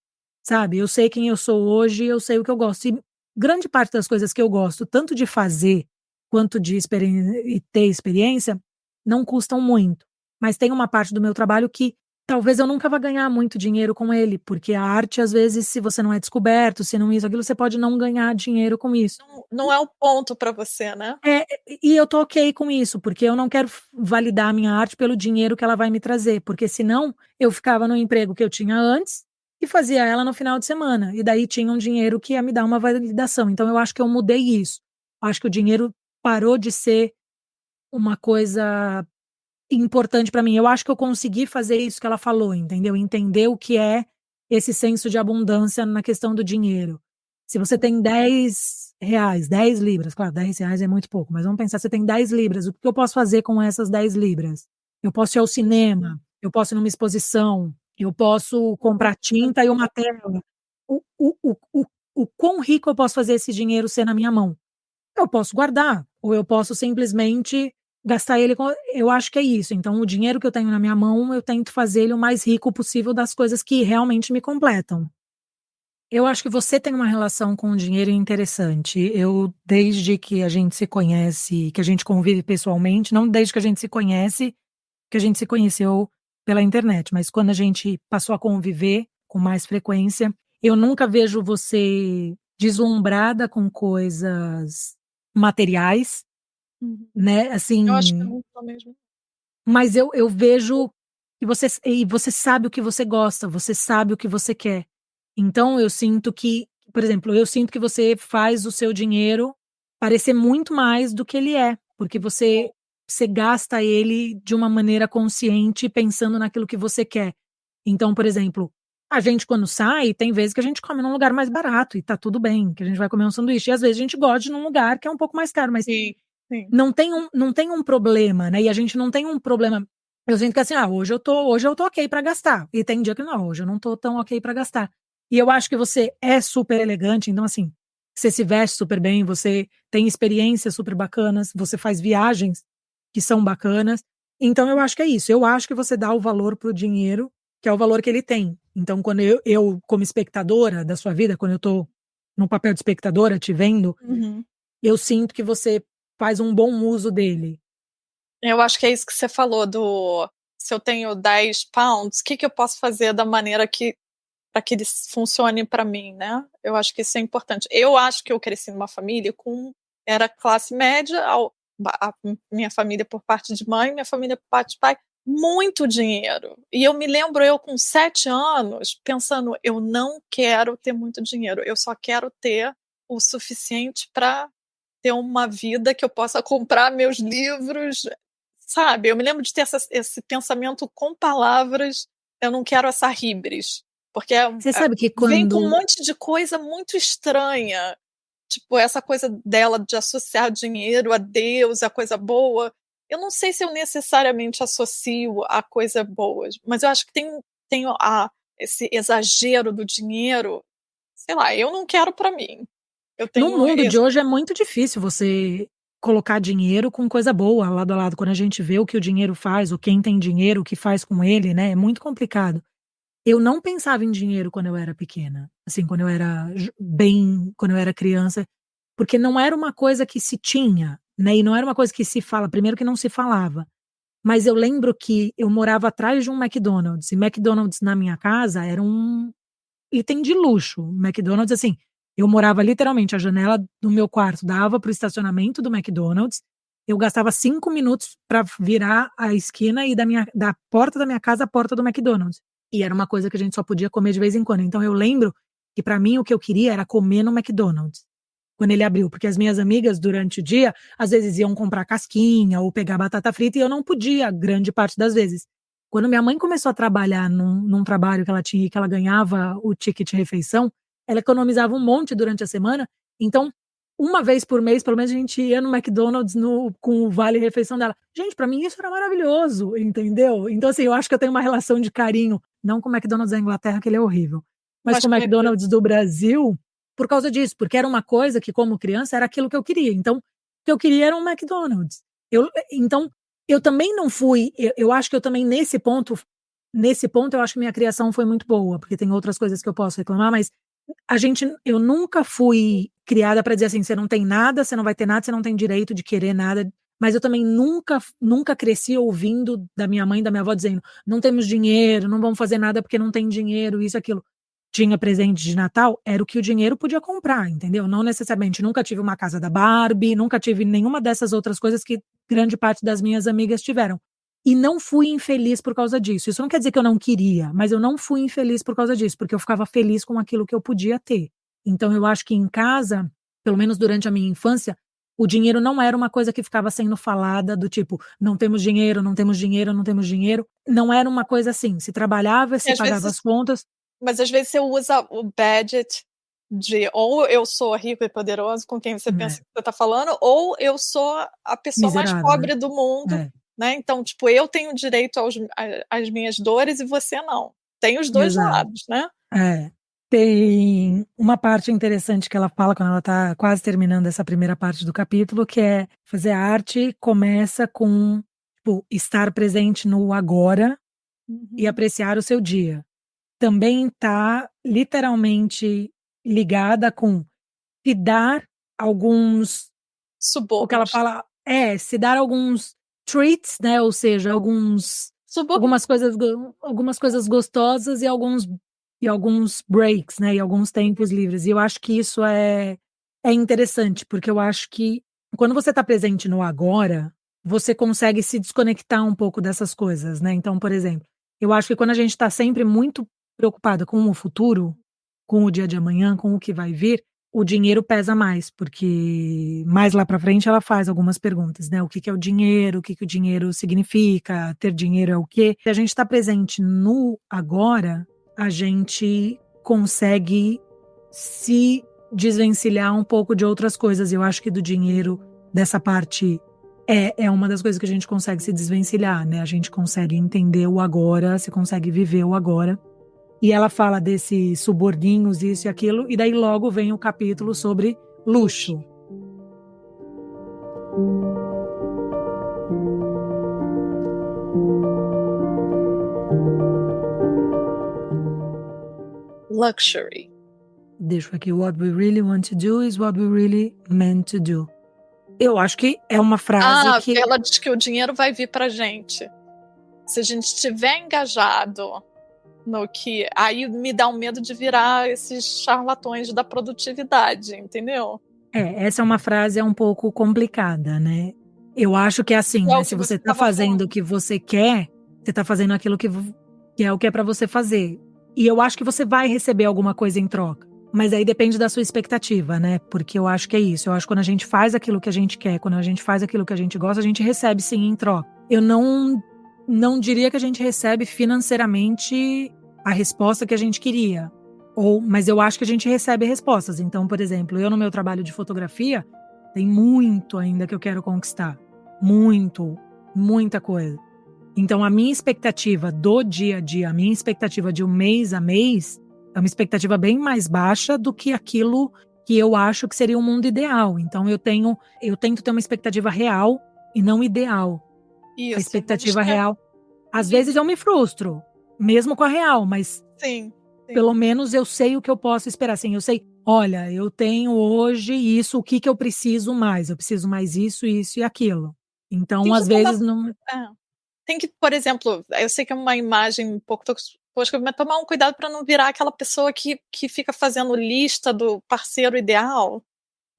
sabe? Eu sei quem eu sou hoje, eu sei o que eu gosto. E grande parte das coisas que eu gosto, tanto de fazer quanto de e ter experiência, não custam muito. Mas tem uma parte do meu trabalho que talvez eu nunca vá ganhar muito dinheiro com ele, porque a arte, às vezes, se você não é descoberto, se não isso, aquilo, você pode não ganhar dinheiro com isso. Não é o ponto para você, né? É, e eu tô ok com isso, porque eu não quero validar a minha arte pelo dinheiro que ela vai me trazer, porque senão eu ficava no emprego que eu tinha antes e fazia ela no final de semana, e daí tinha um dinheiro que ia me dar uma validação. Então eu acho que eu mudei isso. Eu acho que o dinheiro parou de ser uma coisa importante para mim. Eu acho que eu consegui fazer isso que ela falou, entendeu? Entender o que é esse senso de abundância na questão do dinheiro. Se você tem R$ 10, 10 libras, claro, R$ 10 é muito pouco, mas vamos pensar, você tem 10 libras, o que eu posso fazer com essas 10 libras? Eu posso ir ao cinema, eu posso ir numa exposição, eu posso comprar tinta e uma tela. O, o, o, o, o quão rico eu posso fazer esse dinheiro ser na minha mão? Eu posso guardar, ou eu posso simplesmente gastar ele com. Eu acho que é isso. Então, o dinheiro que eu tenho na minha mão, eu tento fazer ele o mais rico possível das coisas que realmente me completam. Eu acho que você tem uma relação com o dinheiro interessante. Eu, desde que a gente se conhece, que a gente convive pessoalmente, não desde que a gente se conhece, que a gente se conheceu pela internet, mas quando a gente passou a conviver com mais frequência, eu nunca vejo você deslumbrada com coisas materiais, Uhum. né? Eu acho que eu Assim, não sou mesmo. mas eu vejo que você sabe o que você gosta, você sabe o que você quer. Então eu sinto que, por exemplo, eu sinto que você faz o seu dinheiro parecer muito mais do que ele é, porque você gasta ele de uma maneira consciente, pensando naquilo que você quer. Então, por exemplo, a gente quando sai, tem vezes que a gente come num lugar mais barato e tá tudo bem, que a gente vai comer um sanduíche, e às vezes a gente gosta de ir num lugar que é um pouco mais caro, mas Sim, sim. não tem um problema, né, e a gente não tem um problema. Eu sinto que assim, hoje eu tô ok pra gastar, e tem dia que não, hoje eu não tô tão ok pra gastar. E eu acho que você é super elegante, então assim, você se veste super bem, você tem experiências super bacanas, você faz viagens que são bacanas, então eu acho que é isso, eu acho que você dá o valor pro dinheiro, que é o valor que ele tem. Então quando eu como espectadora da sua vida, quando eu tô no papel de espectadora te vendo, Uhum. eu sinto que você faz um bom uso dele. Eu acho que é isso que você falou do se eu tenho 10 pounds, o que eu posso fazer da maneira que para que eles funcionem para mim, né? Eu acho que isso é importante. Eu acho que eu cresci numa família com era classe média, a minha família por parte de mãe, minha família por parte de pai, muito dinheiro. E eu me lembro eu com 7 anos pensando, eu não quero ter muito dinheiro, eu só quero ter o suficiente para ter uma vida que eu possa comprar meus livros, sabe? Eu me lembro de ter esse pensamento com palavras, eu não quero essa hybris, porque Você sabe que vem com um quando monte de coisa muito estranha, tipo essa coisa dela de associar dinheiro a Deus, a coisa boa. Eu não sei se eu necessariamente associo a coisas boas, mas eu acho que tem esse exagero do dinheiro, sei lá, eu não quero para mim. Eu no tenho mundo de esse. hoje é muito difícil você colocar dinheiro com coisa boa lado a lado, quando a gente vê o que o dinheiro faz, ou quem tem dinheiro, o que faz com ele, né, é muito complicado. eu não pensava em dinheiro quando eu era pequena, assim, quando eu era quando eu era criança, porque não era uma coisa que se tinha, né, e não era uma coisa que se fala, primeiro que não se falava, mas eu lembro que eu morava atrás de um McDonald's, e McDonald's na minha casa era um item de luxo. McDonald's, assim, eu morava literalmente, a janela do meu quarto dava para o estacionamento do McDonald's, eu gastava 5 minutos para virar a esquina e da porta da minha casa à porta do McDonald's. E era uma coisa que a gente só podia comer de vez em quando. Então eu lembro que para mim o que eu queria era comer no McDonald's, quando ele abriu, porque as minhas amigas durante o dia, às vezes iam comprar casquinha ou pegar batata frita e eu não podia, grande parte das vezes. Quando minha mãe começou a trabalhar num trabalho que ela tinha e que ela ganhava o ticket refeição, ela economizava um monte durante a semana. Então, uma vez por mês, pelo menos a gente ia no McDonald's com o vale refeição dela. Gente, pra mim isso era maravilhoso, entendeu? Então, assim, eu acho que eu tenho uma relação de carinho, não com o McDonald's da Inglaterra, que ele é horrível, mas com o McDonald's do Brasil, por causa disso, porque era uma coisa que, como criança, era aquilo que eu queria. Então, o que eu queria era um McDonald's. Então, eu também não fui, eu acho que eu também nesse ponto, eu acho que minha criação foi muito boa, porque tem outras coisas que eu posso reclamar, mas eu nunca fui criada para dizer assim, você não tem nada, você não vai ter nada, você não tem direito de querer nada, mas eu também nunca cresci ouvindo da minha mãe, da minha avó dizendo, não temos dinheiro, não vamos fazer nada porque não tem dinheiro, isso, aquilo. Tinha presente de Natal, era o que o dinheiro podia comprar, entendeu? Não necessariamente, nunca tive uma casa da Barbie, nunca tive nenhuma dessas outras coisas que grande parte das minhas amigas tiveram. E não fui infeliz por causa disso. Isso não quer dizer que eu não queria, mas eu não fui infeliz por causa disso, porque eu ficava feliz com aquilo que eu podia ter. Então eu acho que em casa, pelo menos durante a minha infância, o dinheiro não era uma coisa que ficava sendo falada do tipo, não temos dinheiro, não temos dinheiro, não temos dinheiro. Não era uma coisa assim, se trabalhava, se pagava as contas. Mas às vezes você usa o budget de ou eu sou rico e poderoso com quem você pensa que você está falando, ou eu sou a pessoa mais pobre do mundo, né? Então, tipo, eu tenho direito às minhas dores e você não. Tem os dois lados, né? Tem uma parte interessante que ela fala quando ela está quase terminando essa primeira parte do capítulo, que é fazer arte começa com, tipo, estar presente no agora e apreciar o seu dia. Também está literalmente ligada com se dar alguns subúrbios. O que ela fala se dar alguns treats, né? Ou seja, algumas coisas gostosas e alguns breaks, né? E alguns tempos livres. E eu acho que isso é interessante, porque eu acho que quando você está presente no agora, você consegue se desconectar um pouco dessas coisas, né? Então, por exemplo, eu acho que quando a gente está sempre muito preocupada com o futuro, com o dia de amanhã, com o que vai vir, o dinheiro pesa mais, porque mais lá para frente ela faz algumas perguntas, né? O que é o dinheiro? O que o dinheiro significa? Ter dinheiro é o quê? Se a gente está presente no agora, a gente consegue se desvencilhar um pouco de outras coisas. Eu acho que do dinheiro, dessa parte, é uma das coisas que a gente consegue se desvencilhar, né? A gente consegue entender o agora, você consegue viver o agora. E ela fala desses suborninhos, isso e aquilo, e daí logo vem o capítulo sobre luxo. Luxury. Deixa aqui, what we really want to do is what we really meant to do. Eu acho que é uma frase que... ela diz que o dinheiro vai vir pra gente. Se a gente estiver engajado no que... Aí me dá um medo de virar esses charlatões da produtividade, entendeu? Essa é uma frase um pouco complicada, né? Eu acho que é assim, né? Se você tá fazendo o que você quer, você tá fazendo aquilo que é o que é pra você fazer. E eu acho que você vai receber alguma coisa em troca. Mas aí depende da sua expectativa, né? Porque eu acho que é isso. Eu acho que quando a gente faz aquilo que a gente quer, quando a gente faz aquilo que a gente gosta, a gente recebe sim em troca. Eu não diria que a gente recebe financeiramente a resposta que a gente queria. Mas eu acho que a gente recebe respostas. Então, por exemplo, eu no meu trabalho de fotografia, tem muito ainda que eu quero conquistar. Muita coisa. Então, a minha expectativa do dia a dia, a minha expectativa de um mês a mês, é uma expectativa bem mais baixa do que aquilo que eu acho que seria um mundo ideal. Então, eu tento ter uma expectativa real e não ideal. Isso, a expectativa real. Às vezes eu me frustro, mesmo com a real, mas Sim. Pelo menos eu sei o que eu posso esperar, assim, eu sei, olha, eu tenho hoje isso, o que que eu preciso mais? Eu preciso mais isso, isso e aquilo. Então, Tem que às tomar vezes não tem que, por exemplo, eu sei que é uma imagem um pouco tosca, mas tomar um cuidado para não virar aquela pessoa que fica fazendo lista do parceiro ideal.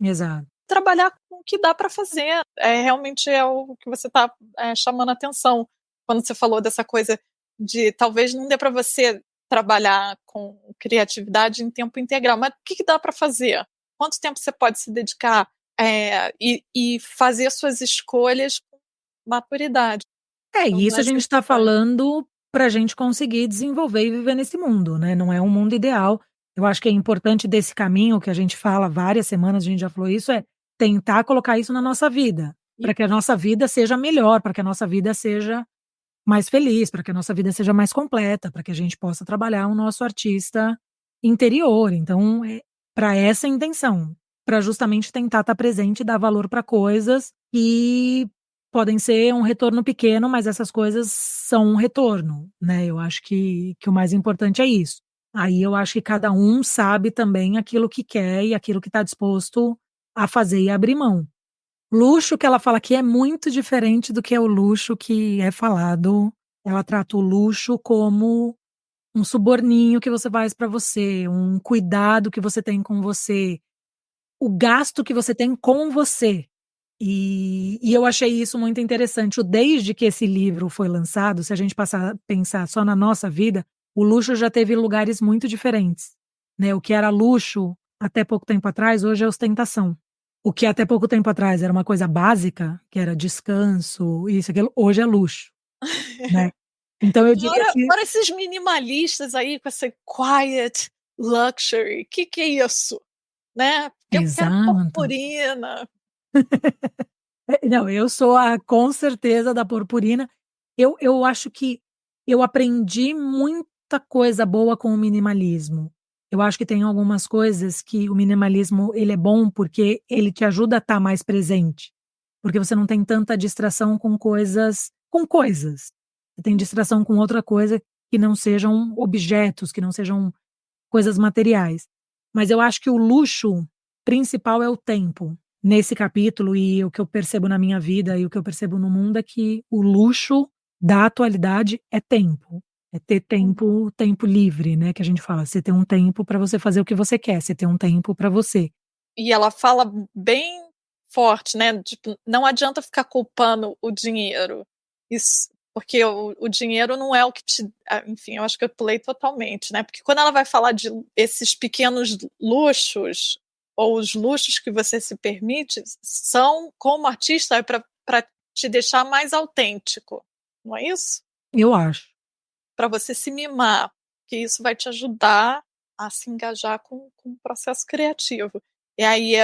exato. Trabalhar com o que dá para fazer, realmente é o que você está chamando a atenção, quando você falou dessa coisa de talvez não dê para você trabalhar com criatividade em tempo integral, mas o que dá para fazer? Quanto tempo você pode se dedicar, e fazer suas escolhas com maturidade. E Então isso a essa é gente está importante. falando pra gente conseguir desenvolver e viver nesse mundo, né, não é um mundo ideal. Eu acho que é importante desse caminho que a gente fala várias semanas, a gente já falou isso, é tentar colocar isso na nossa vida, E para que a nossa vida seja melhor, para que a nossa vida seja mais feliz, para que a nossa vida seja mais completa, para que a gente possa trabalhar o nosso artista interior. Então, para essa intenção, para justamente tentar estar presente e dar valor para coisas que podem ser um retorno pequeno, mas essas coisas são um retorno, né? Eu acho que o mais importante é isso. Aí eu acho que cada um sabe também aquilo que quer e aquilo que está disposto a fazer e abrir mão. Luxo que ela fala que é muito diferente do que é o luxo que é falado. Ela trata o luxo como um suborninho que você faz para você, um cuidado que você tem com você, o gasto que você tem com você. E eu achei isso muito interessante. Desde que esse livro foi lançado, se a gente passar a pensar só na nossa vida, o luxo já teve lugares muito diferentes, né? O que era luxo até pouco tempo atrás, hoje é ostentação. O que até pouco tempo atrás era uma coisa básica, que era descanso, isso, aquilo, hoje é luxo, né? Então eu diria que fora esses minimalistas aí com essa quiet luxury, que é isso? Né, porque eu quero exato. purpurina. Não, eu sou a com certeza da purpurina. Eu acho que eu aprendi muita coisa boa com o minimalismo. Eu acho que tem algumas coisas que o minimalismo ele é bom porque ele te ajuda a estar mais presente, porque você não tem tanta distração com coisas. Você tem distração com outra coisa que não sejam objetos, que não sejam coisas materiais. Mas eu acho que o luxo principal é o tempo. Nesse capítulo, e o que eu percebo na minha vida e o que eu percebo no mundo é que o luxo da atualidade é tempo. É ter tempo livre, né, que a gente fala, você ter um tempo para você fazer o que você quer, você ter um tempo para você. E ela fala bem forte, né, tipo, não adianta ficar culpando o dinheiro. Isso, porque o dinheiro não é o que te enfim, eu acho que eu pulei totalmente, né, porque quando ela vai falar de esses pequenos luxos, ou os luxos que você se permite, são, como artista, é pra te deixar mais autêntico, não é isso? Eu acho. Para você se mimar, que isso vai te ajudar a se engajar com o processo criativo. E aí,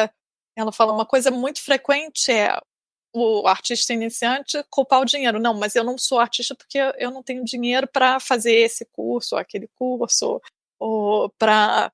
ela fala uma coisa muito frequente é o artista iniciante culpar o dinheiro. "Não, mas eu não sou artista porque eu não tenho dinheiro para fazer esse curso ou aquele curso, ou para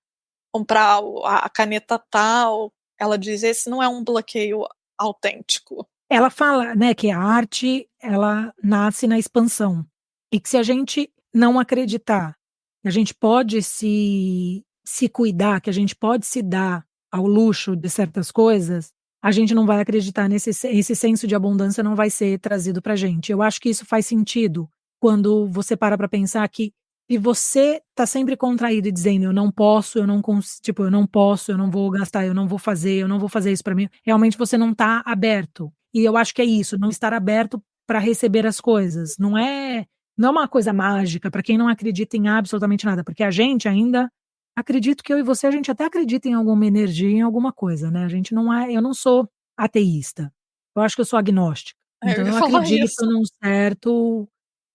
comprar a caneta tal". Ela diz: "Esse não é um bloqueio autêntico". Ela fala, né, que a arte, ela nasce na expansão, e que se a gente não acreditar que a gente pode se cuidar, que a gente pode se dar ao luxo de certas coisas, a gente não vai acreditar esse senso de abundância não vai ser trazido pra gente. Eu acho que isso faz sentido quando você para pra pensar que se você tá sempre contraído e dizendo: "Eu não posso, eu não tipo, eu não posso, eu não vou gastar, eu não vou fazer isso pra mim", realmente você não tá aberto. E eu acho que é isso, não estar aberto para receber as coisas. Não é uma coisa mágica para quem não acredita em absolutamente nada, porque a gente ainda acredito que eu e você, a gente até acredita em alguma energia, em alguma coisa, né, a gente não é eu não sou ateísta, eu acho que eu sou agnóstica. Eu Então ia falar isso.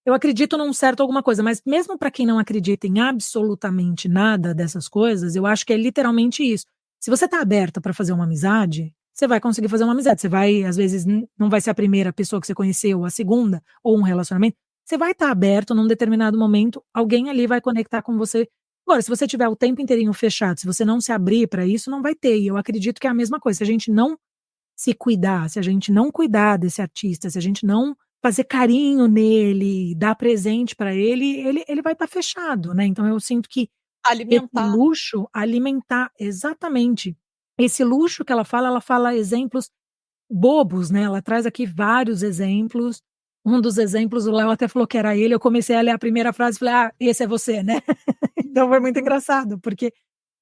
eu acredito num certo alguma coisa, mas mesmo para quem não acredita em absolutamente nada dessas coisas, eu acho que é literalmente isso. Se você tá aberta para fazer uma amizade, você vai conseguir fazer uma amizade. Você vai, às vezes, não vai ser a primeira pessoa que você conheceu, a segunda, ou um relacionamento. Você vai estar aberto num determinado momento, alguém ali vai conectar com você. Agora, se você tiver o tempo inteirinho fechado, se você não se abrir para isso, não vai ter. E eu acredito que é a mesma coisa. Se a gente não se cuidar, se a gente não cuidar desse artista, se a gente não fazer carinho nele, dar presente para ele vai estar fechado, né? Então eu sinto que esse Alimentar. luxo, alimentar, exatamente. Esse luxo que ela fala exemplos bobos, né? Ela traz aqui vários exemplos. Um dos exemplos, o Léo até falou que era ele. Eu comecei a ler a primeira frase e falei, esse é você, né? Então foi muito engraçado, porque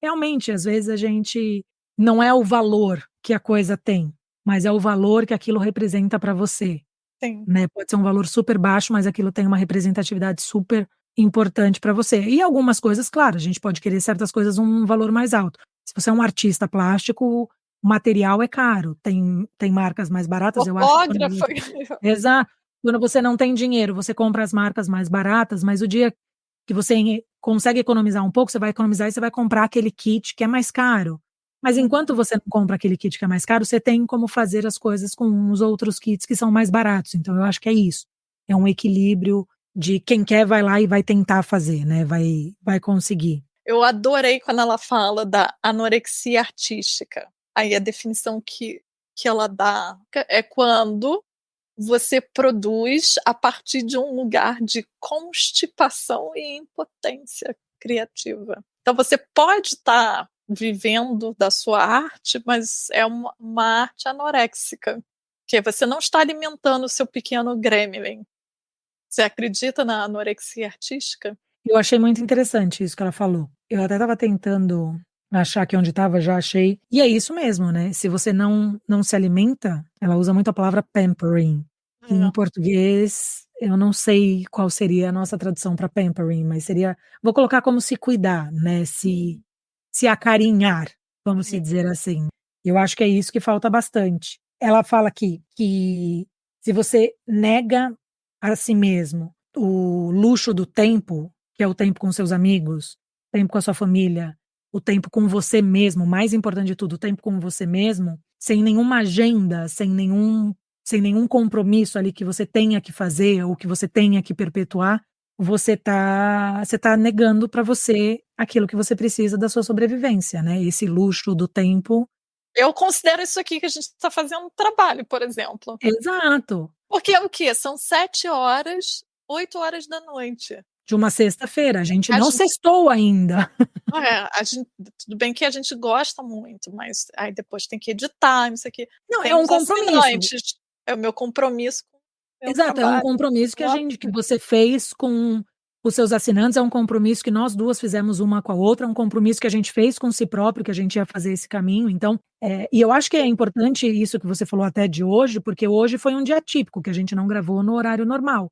realmente, às vezes, a gente não é o valor que a coisa tem, mas é o valor que aquilo representa para você, Sim. né? Pode ser um valor super baixo, mas aquilo tem uma representatividade super importante para você. E algumas coisas, claro, a gente pode querer certas coisas um valor mais alto. Se você é um artista plástico, o material é caro. Tem marcas mais baratas, eu acho que Fotógrafo. exato. Quando você não tem dinheiro, você compra as marcas mais baratas, mas o dia que você consegue economizar um pouco, você vai economizar e você vai comprar aquele kit que é mais caro. Mas enquanto você não compra aquele kit que é mais caro, você tem como fazer as coisas com os outros kits que são mais baratos. Então eu acho que é isso. É um equilíbrio de quem quer vai lá e vai tentar fazer, né? Vai conseguir. Eu adorei quando ela fala da anorexia artística. Aí a definição que ela dá é quando você produz a partir de um lugar de constipação e impotência criativa. Então você pode estar vivendo da sua arte, mas é uma arte anoréxica, que você não está alimentando o seu pequeno gremlin. Você acredita na anorexia artística? Eu achei muito interessante isso que ela falou. Eu até estava tentando achar aqui onde estava, já achei. E é isso mesmo, né? Se você não se alimenta, ela usa muito a palavra pampering. Que em português, eu não sei qual seria a nossa tradução para pampering, mas seria, vou colocar como se cuidar, né? Se acarinhar, vamos se dizer assim. Eu acho que é isso que falta bastante. Ela fala aqui que se você nega a si mesmo o luxo do tempo, que é o tempo com seus amigos, o tempo com a sua família, o tempo com você mesmo, mais importante de tudo, o tempo com você mesmo, sem nenhuma agenda, sem nenhum compromisso ali que você tenha que fazer ou que você tenha que perpetuar, você tá negando para você aquilo que você precisa da sua sobrevivência, né? Esse luxo do tempo. Eu considero isso aqui que a gente está fazendo um trabalho, por exemplo. Exato. Porque é o quê? São 7 horas, 8 horas da noite. De uma sexta-feira, a gente não sextou ainda. Tudo bem que a gente gosta muito, mas aí depois tem que editar, isso aqui. Não, é um compromisso. É o meu compromisso com o meu Exato, trabalho. É um compromisso que você fez com os seus assinantes, é um compromisso que nós duas fizemos uma com a outra, é um compromisso que a gente fez com si próprio, que a gente ia fazer esse caminho. Então, e eu acho que é importante isso que você falou até de hoje, porque hoje foi um dia típico, que a gente não gravou no horário normal.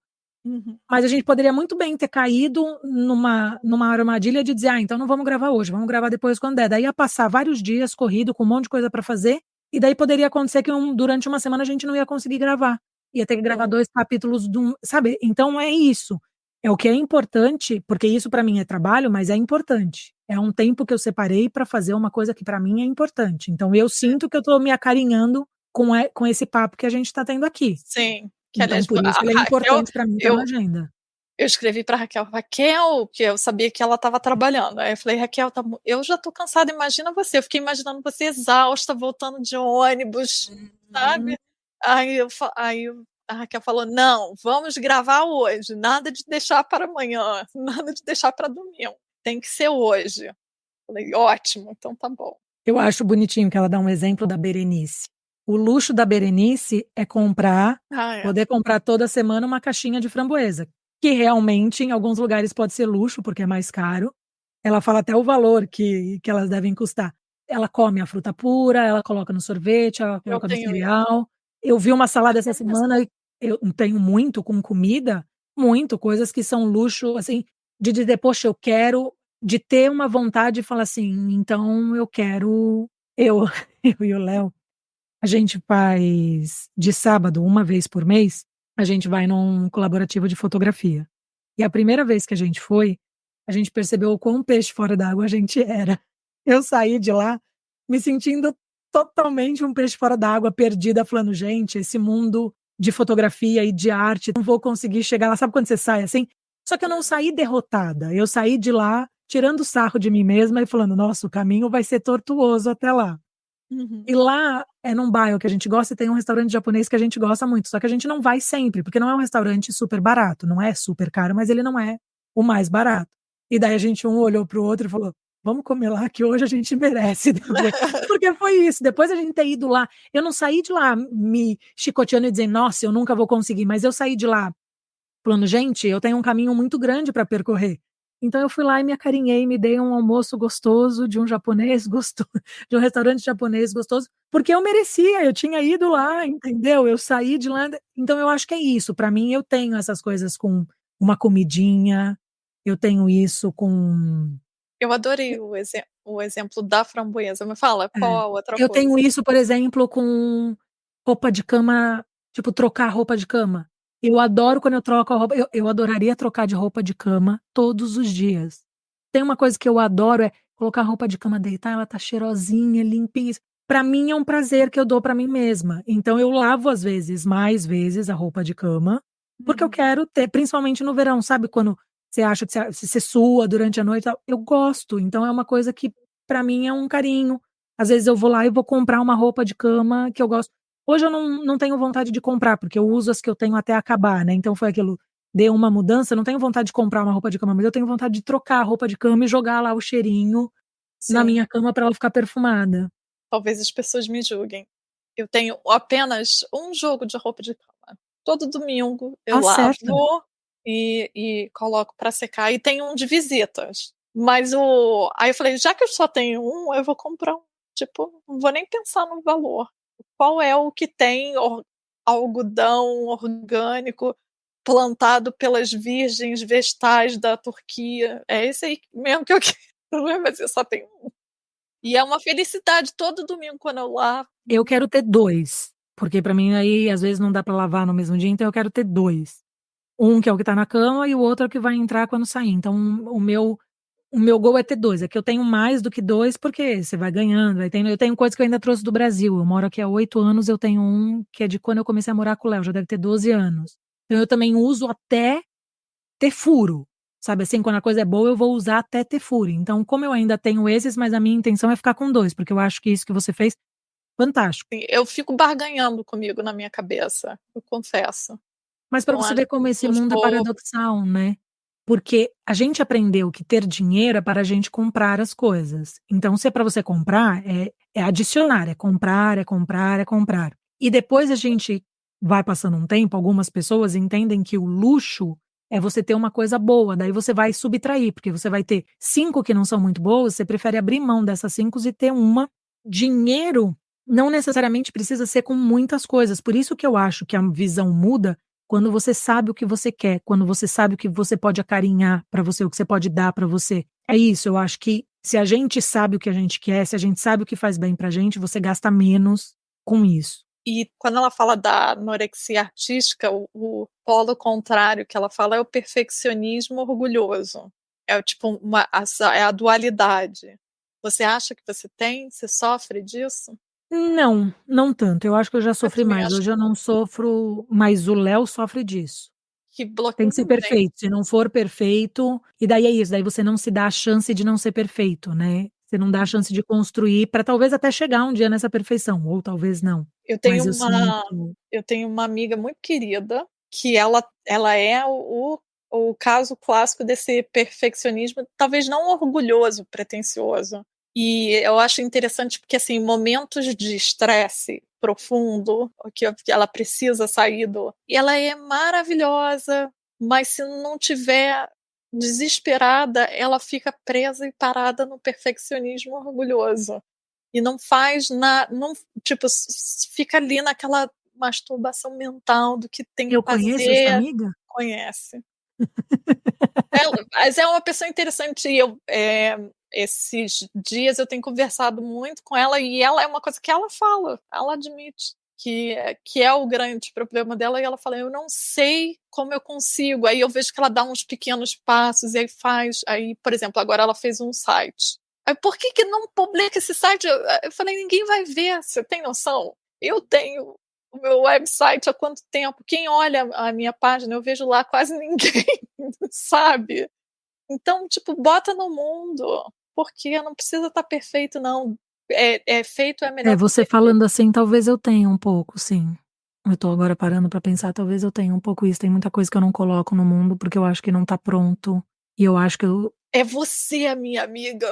Mas a gente poderia muito bem ter caído numa armadilha de dizer, então não vamos gravar hoje, vamos gravar depois quando der. Daí ia passar vários dias corrido, com um monte de coisa para fazer, e daí poderia acontecer que durante uma semana a gente não ia conseguir gravar. Ia ter que gravar 2 capítulos sabe? Então é isso. É o que é importante, porque isso para mim é trabalho, mas é importante. É um tempo que eu separei para fazer uma coisa que para mim é importante. Então eu sinto que eu tô me acarinhando com esse papo que a gente tá tendo aqui. Sim. Que, então, por isso ele é importante para mim estar na agenda. Eu escrevi para Raquel, que eu sabia que ela estava trabalhando. Aí eu falei, Raquel, eu já estou cansada, imagina você. Eu fiquei imaginando você exausta, voltando de ônibus, sabe? Aí a Raquel falou, não, vamos gravar hoje, nada de deixar para amanhã, nada de deixar para domingo, tem que ser hoje. Eu falei, ótimo, então tá bom. Eu acho bonitinho que ela dá um exemplo da Berenice. O luxo da Berenice é poder comprar toda semana uma caixinha de framboesa, que realmente em alguns lugares pode ser luxo, porque é mais caro. Ela fala até o valor que elas devem custar. Ela come a fruta pura, ela coloca no sorvete, ela coloca no cereal. Eu vi uma salada essa semana, eu tenho muito com comida, coisas que são luxo, assim, de dizer, poxa, eu quero, de ter uma vontade de falar assim, então eu quero, eu e o Léo, a gente faz de sábado, uma vez por mês, a gente vai num colaborativo de fotografia. E a primeira vez que a gente foi, a gente percebeu o quão peixe fora d'água a gente era. Eu saí de lá me sentindo totalmente um peixe fora d'água, perdida, falando, gente, esse mundo de fotografia e de arte, não vou conseguir chegar lá. Sabe quando você sai assim? Só que eu não saí derrotada. Eu saí de lá tirando sarro de mim mesma e falando, nossa, o caminho vai ser tortuoso até lá. Uhum. E lá é num bairro que a gente gosta e tem um restaurante japonês que a gente gosta muito, só que a gente não vai sempre, porque não é um restaurante super barato, não é super caro, mas ele não é o mais barato. E daí a gente um olhou pro outro e falou: "Vamos comer lá que hoje a gente merece depois". Porque foi isso, depois a gente ter ido lá, eu não saí de lá me chicoteando e dizendo: "Nossa, eu nunca vou conseguir", mas eu saí de lá falando: "Gente, eu tenho um caminho muito grande para percorrer". Então eu fui lá e me acarinhei, me dei um almoço gostoso de um japonês gostoso, de um restaurante japonês gostoso, porque eu merecia, eu tinha ido lá, entendeu? Eu saí de lá, então eu acho que é isso, para mim eu tenho essas coisas com uma comidinha, eu tenho isso com Eu adorei o exemplo da framboesa. Me fala, é, qual a outra eu coisa? tenho isso, por exemplo, com roupa de cama, tipo, trocar roupa de cama. Eu adoro quando eu troco a roupa, eu adoraria trocar de roupa de cama todos os dias. Tem uma coisa que eu adoro, é colocar a roupa de cama, deitar, ela tá cheirosinha, limpinha. Pra mim é um prazer que eu dou pra mim mesma. Então eu lavo às vezes, mais vezes a roupa de cama, porque eu Uhum. quero ter, principalmente no verão, sabe quando você acha que você sua durante a noite e tal? Eu gosto, então é uma coisa que pra mim é um carinho. Às vezes eu vou lá e vou comprar uma roupa de cama que eu gosto. Hoje eu não tenho vontade de comprar, porque eu uso as que eu tenho até acabar, né, então foi aquilo, deu uma mudança, eu não tenho vontade de comprar uma roupa de cama, mas eu tenho vontade de trocar a roupa de cama e jogar lá o cheirinho na Sim, minha cama pra ela ficar perfumada. talvez as pessoas me julguem. Eu tenho apenas um jogo de roupa de cama. Todo domingo eu Tá certa. lavo e coloco pra secar, e tenho um de visitas. Mas o aí eu falei: "Já que eu só tenho um, eu vou comprar um". Tipo, não vou nem pensar no valor. Qual é o que tem algodão orgânico plantado pelas virgens vestais da Turquia. É esse aí mesmo que eu quero, né, mas eu só tenho um. E é uma felicidade todo domingo quando eu lavo. Eu quero ter 2, porque pra mim aí às vezes não dá pra lavar no mesmo dia, então eu quero ter 2. Um que é o que tá na cama e o outro é o que vai entrar quando sair, então o meu gol é ter 2, é que eu tenho mais do que 2, porque você vai ganhando, aí eu tenho coisa que eu ainda trouxe do Brasil, eu moro aqui há 8 anos, eu tenho um que é de quando eu comecei a morar com o Léo, já deve ter 12 anos. Então eu também uso até ter furo, sabe assim, quando a coisa é boa eu vou usar até ter furo. Então como eu ainda tenho esses, mas a minha intenção é ficar com 2, porque eu acho que isso que você fez, fantástico. Assim, eu fico barganhando comigo na minha cabeça, eu confesso. Mas para Não você acho ver como esse não mundo é estou paradoxal, né. Porque a gente aprendeu que ter dinheiro é para a gente comprar as coisas. Então se é para você comprar, é adicionar, é comprar, é comprar, é comprar. E depois a gente vai passando um tempo, algumas pessoas entendem que o luxo é você ter uma coisa boa, daí você vai subtrair, porque você vai ter 5 que não são muito boas, você prefere abrir mão dessas 5 e ter uma. Dinheiro não necessariamente precisa ser com muitas coisas, por isso que eu acho que a visão muda quando você sabe o que você quer, quando você sabe o que você pode acarinhar pra você, o que você pode dar pra você. É isso, eu acho que se a gente sabe o que a gente quer, se a gente sabe o que faz bem pra gente, você gasta menos com isso. E quando ela fala da anorexia artística, o polo contrário que ela fala é o perfeccionismo orgulhoso. É tipo é a dualidade. Você acha que você tem? Você sofre disso? Não, não tanto, eu acho que eu já Eu sofri também mais, acho hoje eu não sofro, mas o Léo sofre disso. que Tem que ser gente, perfeito, se não for perfeito, e daí é isso, daí você não se dá a chance de não ser perfeito, né. Você não dá a chance de construir pra talvez até chegar um dia nessa perfeição, ou talvez não. eu Mas tenho eu uma sinto eu tenho uma amiga muito querida, que ela é o caso clássico desse perfeccionismo, talvez não orgulhoso, pretensioso. E eu acho interessante porque, assim, momentos de estresse profundo, o que ela precisa sair do e ela é maravilhosa, mas se não tiver desesperada, ela fica presa e parada no perfeccionismo orgulhoso. E não faz na não tipo, fica ali naquela masturbação mental do que tem que eu conheço essa fazer. amiga? Conhece. Mas é uma pessoa interessante e esses dias eu tenho conversado muito com ela e ela é uma coisa que ela fala, ela admite que é o grande problema dela e ela fala: "Eu não sei como eu consigo", aí eu vejo que ela dá uns pequenos passos e aí faz, aí, por exemplo, agora ela fez um site. Aí: "Por que que não publica esse site?" Eu falei: "Ninguém vai ver, você tem noção? Eu tenho o meu website há quanto tempo? Quem olha a minha página, eu vejo lá quase ninguém, sabe? Então, tipo, bota no mundo, porque não precisa estar perfeito não. é feito, é melhor. Você falando assim, talvez eu tenha um pouco, sim. Eu tô agora parando pra pensar, talvez eu tenha um pouco isso. Tem muita coisa que eu não coloco no mundo porque eu acho que não tá pronto. E eu acho que eu. É você, a minha amiga.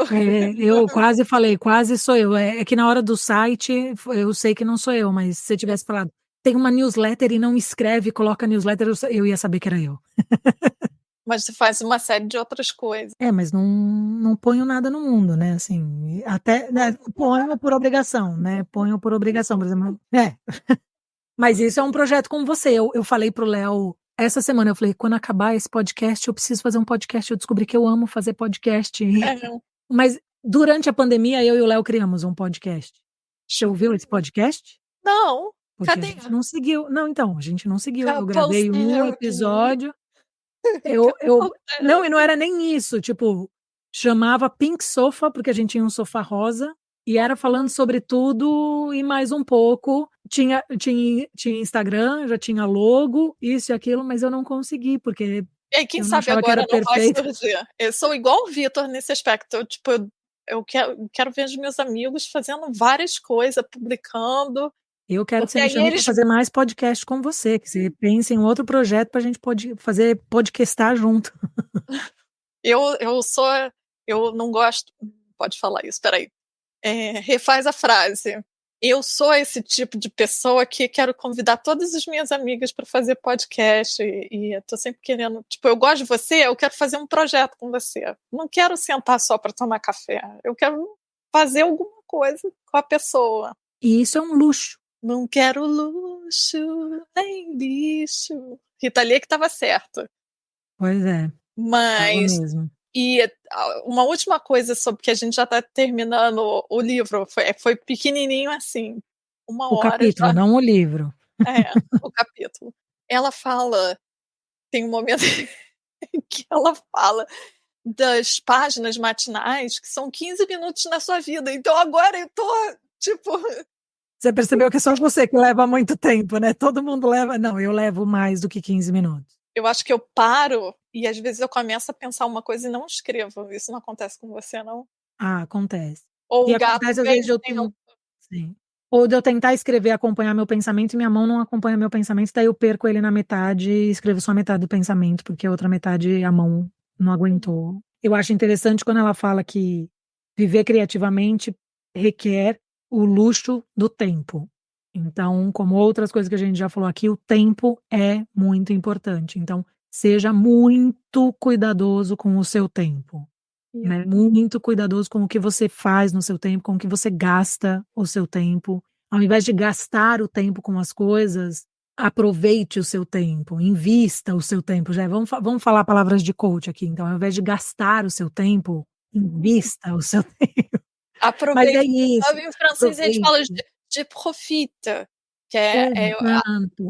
Eu quase falei, quase sou eu. É que na hora do site, eu sei que não sou eu, mas se você tivesse falado, tem uma newsletter e não escreve, coloca newsletter, eu ia saber que era eu. Mas você faz uma série de outras coisas. Mas não ponho nada no mundo, né? Assim, até né, ponho por obrigação, né? Ponho por obrigação, por exemplo. Mas isso é um projeto com você. Eu falei pro Léo essa semana, eu falei, quando acabar esse podcast, eu preciso fazer um podcast. Eu descobri que eu amo fazer podcast. Mas durante a pandemia, eu e o Léo criamos um podcast. Você ouviu esse podcast? Não. Porque Cadê? a gente não seguiu. Não, então, a gente não seguiu. Eu Couples gravei um therapy. episódio. Não, e não era nem isso. Tipo, chamava Pink Sofa, porque a gente tinha um sofá rosa. E era falando sobre tudo e mais um pouco. Tinha Instagram, já tinha logo, isso e aquilo, mas eu não consegui, porque Quem eu não sabe achava que era agora não vai perfeito. surgir. Eu sou igual o Vitor nesse aspecto. Eu quero ver os meus amigos fazendo várias coisas, publicando. Eu quero que você Porque me aí chame para eles. fazer mais podcast com você, que você pense em outro projeto para a gente fazer podcastar junto. Eu sou. Eu não gosto. Pode falar isso, peraí. Refaz a frase. Eu sou esse tipo de pessoa que quero convidar todas as minhas amigas para fazer podcast e eu tô sempre querendo, tipo, eu gosto de você, eu quero fazer um projeto com você. Não quero sentar só para tomar café. Eu quero fazer alguma coisa com a pessoa. E isso é um luxo. Não quero luxo, nem lixo. Rita Lee que estava certo. Pois é. Mas Mesmo. e uma última coisa sobre que a gente já está terminando o livro, foi pequenininho assim, uma O hora capítulo, já. não o livro. O capítulo. Ela fala, tem um momento que ela fala das páginas matinais que são 15 minutos na sua vida, então agora eu tô, tipo... Você percebeu que é só você que leva muito tempo, né? Todo mundo leva... Não, eu levo mais do que 15 minutos. Eu acho que eu paro e às vezes eu começo a pensar uma coisa e não escrevo. Isso não acontece com você, não? Acontece. Ou E o gato acontece às vem vezes de eu sem roupa. Sim. Ou de eu tentar escrever, acompanhar meu pensamento, e minha mão não acompanha meu pensamento, daí eu perco ele na metade e escrevo só a metade do pensamento, porque a outra metade a mão não aguentou. Eu acho interessante quando ela fala que viver criativamente requer o luxo do tempo. Então, como outras coisas que a gente já falou aqui, o tempo é muito importante. Então, seja muito cuidadoso com o seu tempo. Né? Muito cuidadoso com o que você faz no seu tempo, com o que você gasta o seu tempo. Ao invés de gastar o tempo com as coisas, aproveite o seu tempo, invista o seu tempo. Já vamos falar palavras de coach aqui. Então, ao invés de gastar o seu tempo, invista o seu tempo. Mas é Aproveite. isso. Sabe, em francês a gente fala de profita, que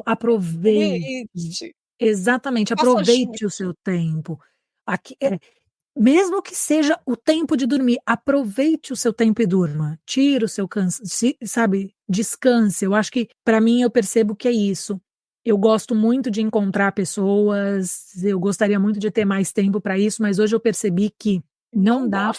Aproveite. Exatamente, aproveite o seu tempo. Aqui, mesmo que seja o tempo de dormir, aproveite o seu tempo e durma. Tira o seu cansaço, sabe? Descanse. Eu acho que, para mim, eu percebo que é isso. Eu gosto muito de encontrar pessoas, eu gostaria muito de ter mais tempo para isso, mas hoje eu percebi que não dá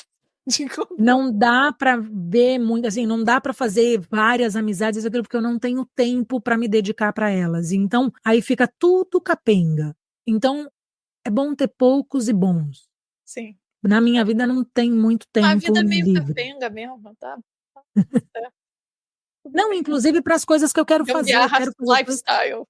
para ver muito, assim, não dá para fazer várias amizades, porque eu não tenho tempo para me dedicar para elas. Então, aí fica tudo capenga. Então, é bom ter poucos e bons. Sim. Na minha vida não tem muito tempo A vida é meio livre. capenga mesmo, tá? Não, inclusive para as coisas que eu quero fazer. Eu quero fazer lifestyle.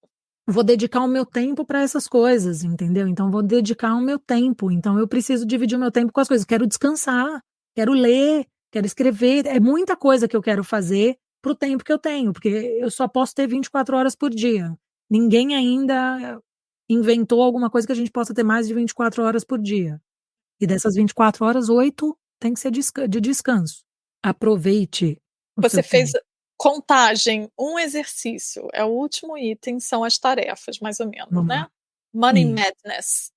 Vou dedicar o meu tempo para essas coisas, entendeu? Então, vou dedicar o meu tempo. Então, eu preciso dividir o meu tempo com as coisas. Quero descansar, quero ler, quero escrever. É muita coisa que eu quero fazer pro tempo que eu tenho, porque eu só posso ter 24 horas por dia. Ninguém ainda inventou alguma coisa que a gente possa ter mais de 24 horas por dia. E dessas 24 horas, 8 tem que ser de descanso. Aproveite o Você seu fez tempo. contagem, um exercício. É o último item, são as tarefas, mais ou menos, né? Money Madness.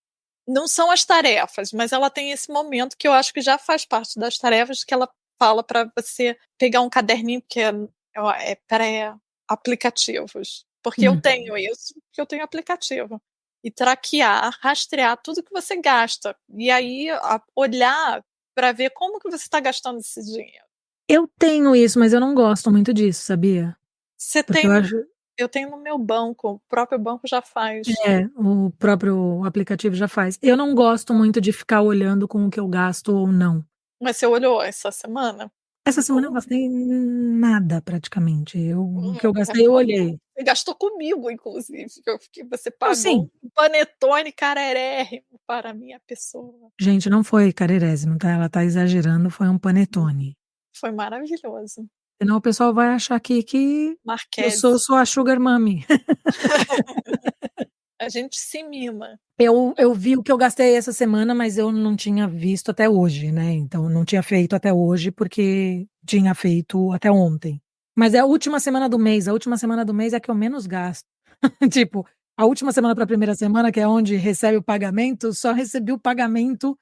Não são as tarefas, mas ela tem esse momento que eu acho que já faz parte das tarefas, que ela fala para você pegar um caderninho que é pré-aplicativos. Porque eu tenho isso, porque eu tenho aplicativo. E traquear, rastrear tudo que você gasta. E aí olhar para ver como que você está gastando esse dinheiro. Eu tenho isso, mas eu não gosto muito disso, sabia? Você Porque tem eu acho. Eu tenho no meu banco, o próprio banco já faz. O próprio aplicativo já faz. Eu não gosto muito de ficar olhando com o que eu gasto ou não. Mas você olhou essa semana? Essa semana eu não gastei nada praticamente. O que eu É gastei, eu bom. olhei. Você gastou comigo, inclusive. Você Não, pagou sim. um panetone carérrimo para a minha pessoa. Gente, não foi carerésimo, tá? Ela tá exagerando, foi um panetone. Foi maravilhoso. Senão o pessoal vai achar aqui que eu sou Marquese. só a sugar mommy. A gente se mima. Eu vi o que eu gastei essa semana, mas eu não tinha visto até hoje, né? Então não tinha feito até hoje porque tinha feito até ontem. Mas é a última semana do mês. A última semana do mês é que eu menos gasto. Tipo, a última semana para a primeira semana, que é onde recebe o pagamento, só recebi o pagamento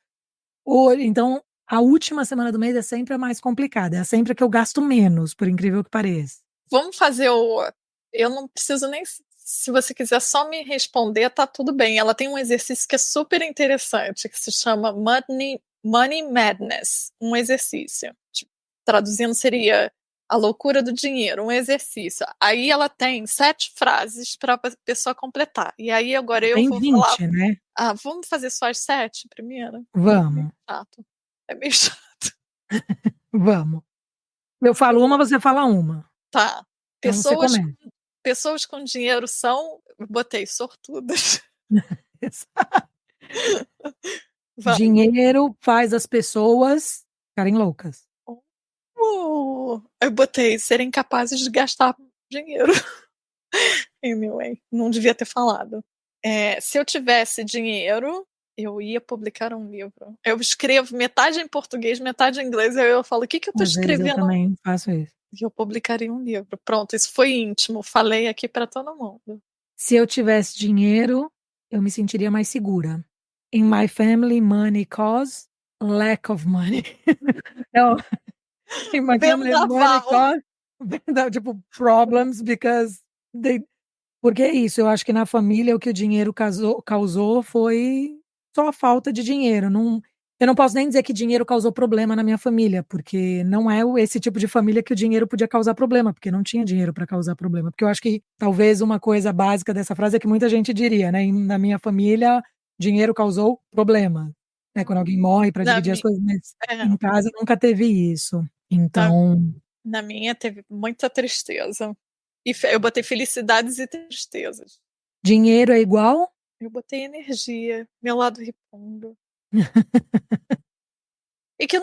hoje. Então, a última semana do mês é sempre a mais complicada. É sempre a que eu gasto menos, por incrível que pareça. Vamos fazer o. Eu não preciso nem. Se você quiser só me responder, tá tudo bem. Ela tem um exercício que é super interessante, que se chama Money Madness. Um exercício. Tipo, traduzindo seria a loucura do dinheiro, um exercício. Aí ela tem 7 frases para a pessoa completar. E aí agora eu Tem vou falar. 20, né? Ah, vamos fazer só as 7 primeiro? Vamos, Chato. É meio chato. vamos. Eu falo uma, você fala uma. Tá. Então você Pessoas começa. Pessoas com dinheiro são, botei, sortudas. Vai. Dinheiro faz as pessoas ficarem loucas. Eu botei, serem capazes de gastar dinheiro. Anyway, não devia ter falado. Se eu tivesse dinheiro, eu ia publicar um livro. Eu escrevo metade em português, metade em inglês, aí eu falo, o que eu tô Às vezes eu escrevendo? também faço isso. E eu publicaria um livro. Pronto, isso foi íntimo. Falei aqui para todo mundo. Se eu tivesse dinheiro, eu me sentiria mais segura. In my family, money cause lack of money. Então, in my family, money Vendaval. cause tipo problems because they. Porque é isso, eu acho que na família o que o dinheiro causou foi só a falta de dinheiro. Não, eu não posso nem dizer que dinheiro causou problema na minha família, porque não é esse tipo de família que o dinheiro podia causar problema, porque não tinha dinheiro para causar problema. Porque eu acho que talvez uma coisa básica dessa frase é que muita gente diria, né? Na minha família, dinheiro causou problema, né? Quando alguém morre para Na, dividir as mi- coisas, mas é, em casa nunca teve isso. na, Então, na minha teve muita tristeza. E eu botei felicidades e tristezas. dinheiro é igual. Eu botei energia, meu lado ripongo. E que eu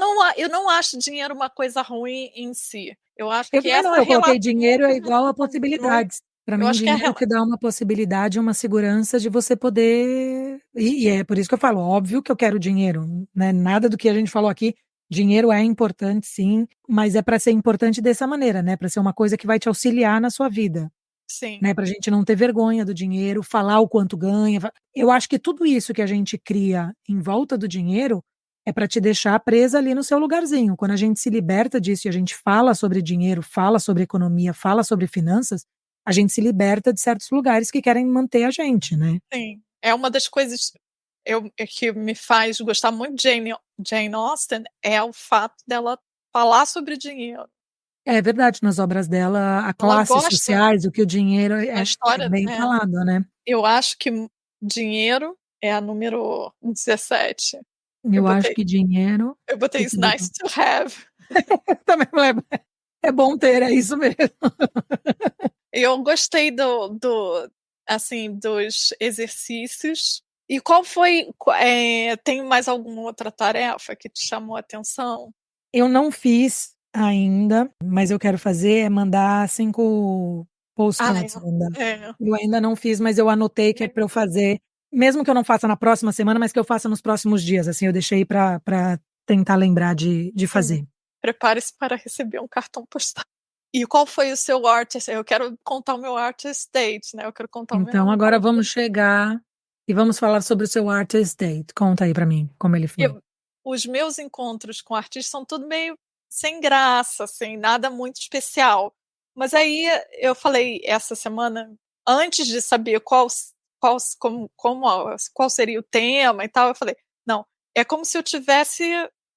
não acho dinheiro uma coisa ruim em si. Eu acho Eu que também não, essa eu coloquei relação dinheiro é igual a não, possibilidades. Para eu mim, acho que dinheiro te dá uma possibilidade, uma segurança de você poder. E é por isso que eu falo, óbvio que eu quero dinheiro, né? Nada do que a gente falou aqui, dinheiro é importante, sim, mas é para ser importante dessa maneira, né? Para ser uma coisa que vai te auxiliar na sua vida, sim, né? Para a gente não ter vergonha do dinheiro, falar o quanto ganha. Eu acho que tudo isso que a gente cria em volta do dinheiro é para te deixar presa ali no seu lugarzinho. Quando a gente se liberta disso e a gente fala sobre dinheiro, fala sobre economia, fala sobre finanças, a gente se liberta de certos lugares que querem manter a gente, né? sim. É uma das coisas que me faz gostar muito de Jane Austen é o fato dela falar sobre dinheiro. É verdade, nas obras dela, a Ela classes gosta sociais, o que o dinheiro na é história, bem falado, né? eu acho que dinheiro é a número 17. Eu Eu acho botei, que dinheiro. eu O botei que que isso você botou? nice to have. Também lembro. É bom ter, é isso mesmo. Eu gostei assim, dos exercícios. E qual foi? Tem mais alguma outra tarefa que te chamou a atenção? Eu não fiz ainda, mas eu quero fazer é mandar 5 Ah, postcards ainda. é. Eu ainda não fiz, mas eu anotei que é para eu fazer, mesmo que eu não faça na próxima semana, mas que eu faça nos próximos dias. Assim, eu deixei para tentar lembrar de fazer. Prepare-se para receber um cartão postal. E qual foi o seu artist? Eu quero contar o meu artist date, né? Eu quero contar o Então, meu. agora vamos chegar e vamos falar sobre o seu artist date. Conta aí para mim como ele foi. Os meus encontros com artistas são tudo meio sem graça, assim, nada muito especial. Mas aí eu falei essa semana, antes de saber qual seria o tema e tal, eu falei, não, é como se eu tivesse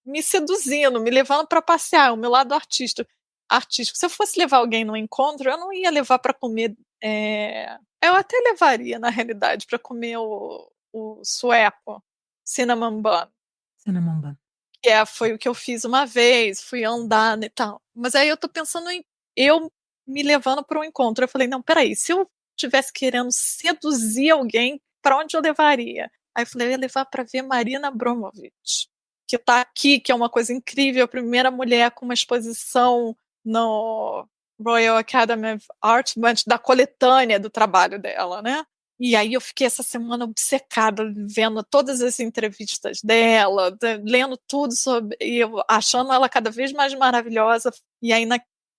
me seduzindo, me levando para passear, o meu lado artístico. Se eu fosse levar alguém num encontro, eu não ia levar para comer. Eu até levaria, na realidade, para comer o sueco, cinnamon bun. Cinnamon bun. Foi o que eu fiz uma vez, fui andar e tal. Mas aí eu tô pensando em eu me levando para um encontro. Eu falei, não, peraí, se eu estivesse querendo seduzir alguém, para onde eu levaria? Aí eu falei, eu ia levar para ver Marina Abramović, que tá aqui, que é uma coisa incrível, a primeira mulher com uma exposição no Royal Academy of Art, da coletânea do trabalho dela, né? E aí eu fiquei essa semana obcecada, vendo todas as entrevistas dela, lendo tudo sobre, e eu achando ela cada vez mais maravilhosa. E aí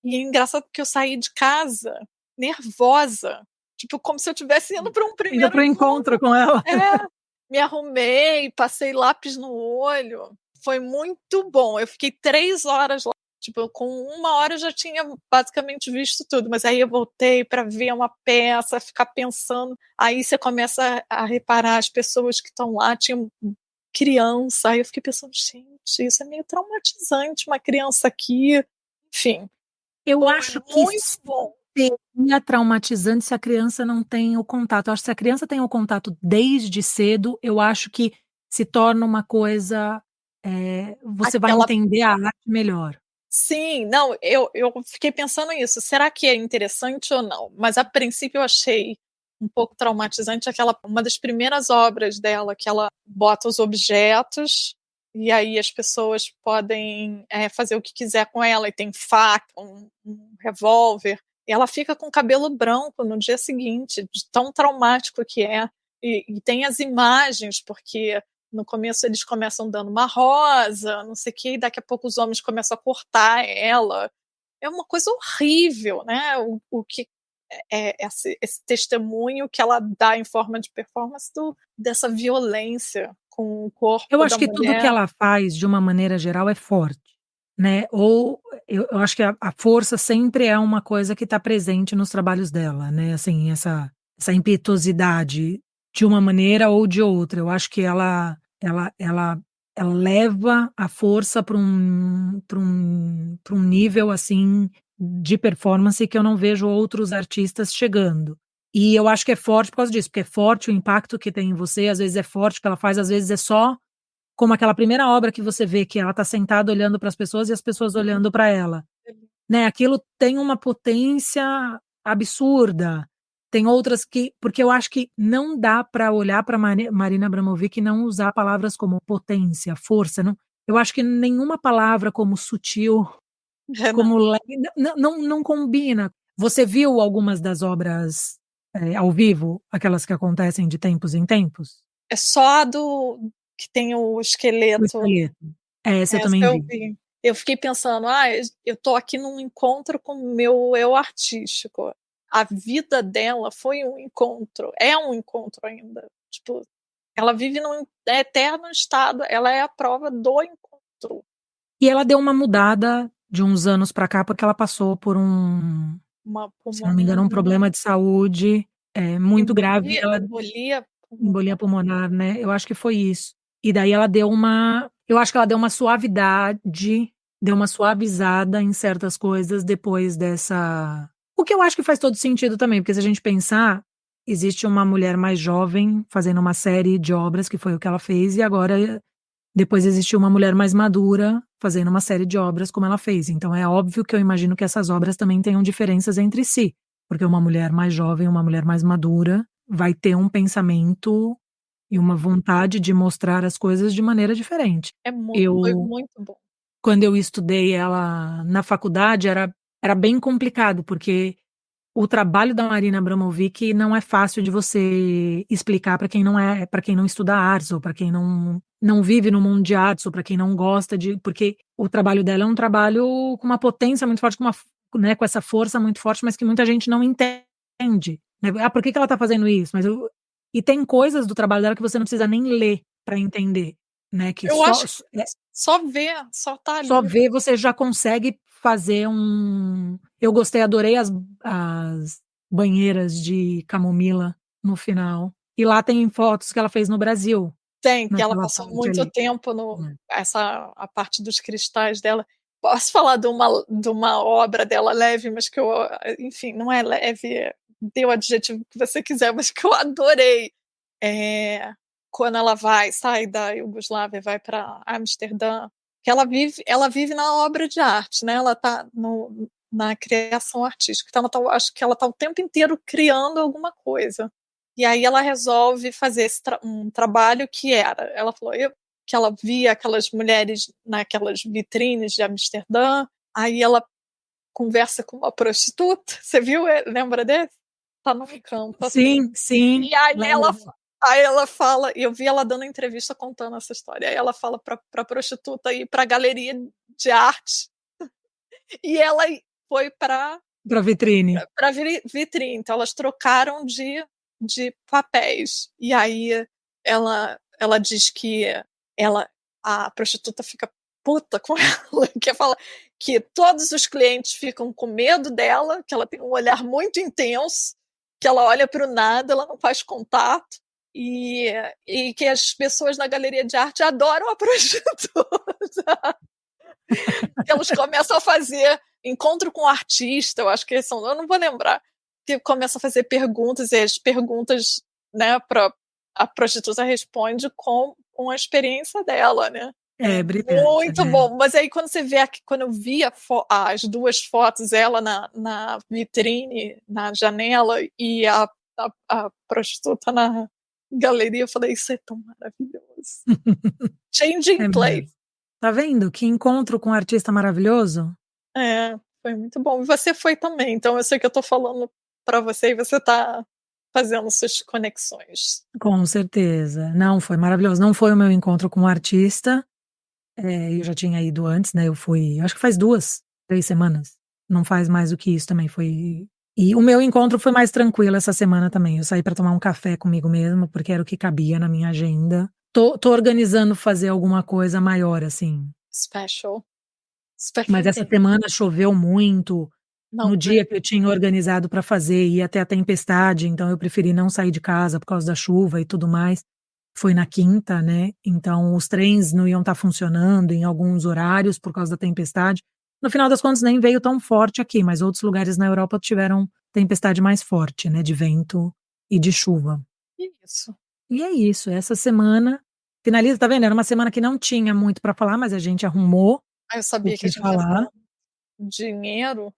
e é engraçado porque eu saí de casa nervosa, tipo como se eu estivesse indo para um primeiro Indo pro encontro com ela. Me arrumei, passei lápis no olho, foi muito bom. Eu fiquei 3 horas lá. Tipo, com 1 hora eu já tinha basicamente visto tudo, mas aí eu voltei para ver uma peça, ficar pensando. Aí você começa a reparar as pessoas que estão lá, tinha criança. Aí eu fiquei pensando, gente, isso é meio traumatizante, uma criança aqui. Enfim. Eu acho que muito bom. Seria traumatizante se a criança não tem o contato. Eu acho que se a criança tem o contato desde cedo, eu acho que se torna uma coisa. Você vai entender a arte melhor. Sim, não, eu fiquei pensando nisso. Será que é interessante ou não? Mas a princípio eu achei um pouco traumatizante uma das primeiras obras dela, que ela bota os objetos e aí as pessoas podem fazer o que quiser com ela, e tem faca, um revólver, e ela fica com o cabelo branco no dia seguinte, de tão traumático que é. E tem as imagens, porque no começo eles começam dando uma rosa, não sei o quê, e daqui a pouco os homens começam a cortar ela. É uma coisa horrível, né? O que esse testemunho que ela dá em forma de performance dessa violência com o corpo da mulher. Eu acho que tudo que ela faz, de uma maneira geral, é forte, né? Ou eu acho que a força sempre é uma coisa que está presente nos trabalhos dela, né? Assim, essa impetuosidade de uma maneira ou de outra. Eu acho que ela leva a força para um nível assim de performance que eu não vejo outros artistas chegando. E eu acho que é forte por causa disso, porque é forte o impacto que tem em você, às vezes é forte o que ela faz, às vezes é só como aquela primeira obra que você vê que ela está sentada olhando para as pessoas e as pessoas olhando para ela, né? Aquilo tem uma potência absurda. Tem outras porque eu acho que não dá para olhar para Marina Abramović e não usar palavras como potência, força, não. Eu acho que nenhuma palavra como sutil, como não combina. Você viu algumas das obras ao vivo, aquelas que acontecem de tempos em tempos? É só a do que tem o esqueleto. O esqueleto. Essa eu também vi. Eu fiquei pensando, eu tô aqui num encontro com o meu eu artístico. A vida dela foi um encontro, é um encontro ainda. Tipo, ela vive num eterno estado, ela é a prova do encontro. E ela deu uma mudada de uns anos para cá, porque ela passou por se não me engano, um problema de saúde muito grave. Embolia pulmonar, né? Eu acho que foi isso. E daí eu acho que ela deu uma suavidade, deu uma suavizada em certas coisas depois dessa. O que eu acho que faz todo sentido também, porque se a gente pensar, existe uma mulher mais jovem fazendo uma série de obras, que foi o que ela fez, e agora depois existiu uma mulher mais madura fazendo uma série de obras como ela fez. Então é óbvio que eu imagino que essas obras também tenham diferenças entre si, porque uma mulher mais jovem, uma mulher mais madura, vai ter um pensamento e uma vontade de mostrar as coisas de maneira diferente. Foi muito bom. Quando eu estudei ela na faculdade, era bem complicado, porque o trabalho da Marina Abramović não é fácil de você explicar para quem para quem não estuda artes, ou para quem não vive no mundo de artes, ou para quem não gosta porque o trabalho dela é um trabalho com uma potência muito forte, com essa força muito forte, mas que muita gente não entende. Né? Por que ela está fazendo isso? E tem coisas do trabalho dela que você não precisa nem ler para entender, né? Que eu acho que só ver, só tá ali. Só ver você já consegue fazer Eu gostei, adorei as banheiras de camomila no final. E lá tem fotos que ela fez no Brasil. Tem, que ela naquela passou parte muito ali. tempo a parte dos cristais dela. Posso falar de uma obra dela leve, mas que eu, enfim, não é leve, dê o adjetivo que você quiser, mas que eu adorei. Quando ela sai da Iugoslávia, vai para Amsterdã, que ela vive na obra de arte, né? Ela está na criação artística. Então, acho que ela está o tempo inteiro criando alguma coisa. E aí ela resolve fazer um trabalho que ela falou que ela via aquelas mulheres naquelas vitrines de Amsterdã, aí ela conversa com uma prostituta, você viu? Lembra desse? Tá num campo assim. Sim. E aí ela fala, e eu vi ela dando entrevista contando essa história, aí ela fala pra prostituta ir pra galeria de arte, e ela foi pra vitrine. Pra vitrine, então elas trocaram de papéis, e aí ela diz que a prostituta fica puta com ela, que fala que todos os clientes ficam com medo dela, que ela tem um olhar muito intenso, que ela olha para o nada, ela não faz contato, e que as pessoas na galeria de arte adoram a prostituta. Elas começam a fazer encontro com o artista, eu acho que eu não vou lembrar, que começam a fazer perguntas, e as perguntas, né, a prostituta responde com a experiência dela, né? Brilhante. Muito bom. Mas aí quando você vê aqui, quando eu vi as duas fotos, ela na vitrine, na janela, e a prostituta na galeria, eu falei, isso é tão maravilhoso. Changing place. Tá vendo? Que encontro com um artista maravilhoso. Foi muito bom. E você foi também, então eu sei que eu tô falando para você e você tá fazendo suas conexões. Com certeza. Não, foi maravilhoso. Não foi o meu encontro com um artista. Eu já tinha ido antes, né? Eu fui, acho que faz 2, 3 semanas. Não faz mais do que isso também. E o meu encontro foi mais tranquilo essa semana também. Eu saí para tomar um café comigo mesma, porque era o que cabia na minha agenda. Tô organizando fazer alguma coisa maior, assim. Special. Mas essa semana choveu muito. No dia que eu tinha organizado para fazer, ia até a tempestade, então eu preferi não sair de casa por causa da chuva e tudo mais. Foi na quinta, né? Então os trens não iam estar funcionando em alguns horários por causa da tempestade. No final das contas, nem veio tão forte aqui, mas outros lugares na Europa tiveram tempestade mais forte, né? De vento e de chuva. Isso. E é isso. Essa semana finaliza, tá vendo? Era uma semana que não tinha muito para falar, mas a gente arrumou. Eu sabia que a gente falar. Dinheiro.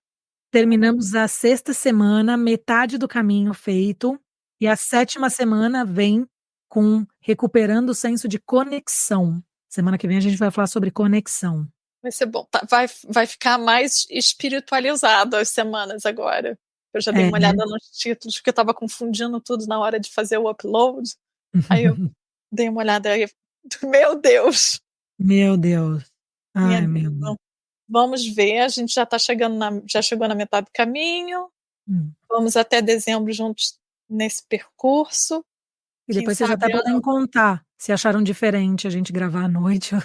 Terminamos a 6ª semana, metade do caminho feito, e a 7ª semana vem com recuperando o senso de conexão. Semana que vem a gente vai falar sobre conexão. Vai ser bom. Vai ficar mais espiritualizado as semanas agora. Eu já dei uma olhada nos títulos, porque eu estava confundindo tudo na hora de fazer o upload. Aí eu dei uma olhada aí. Meu Deus! Meu Deus. Ai, meu Deus. Vamos ver, a gente já chegou na metade do caminho. Vamos até dezembro juntos nesse percurso. E depois vocês até podem contar se acharam diferente a gente gravar à noite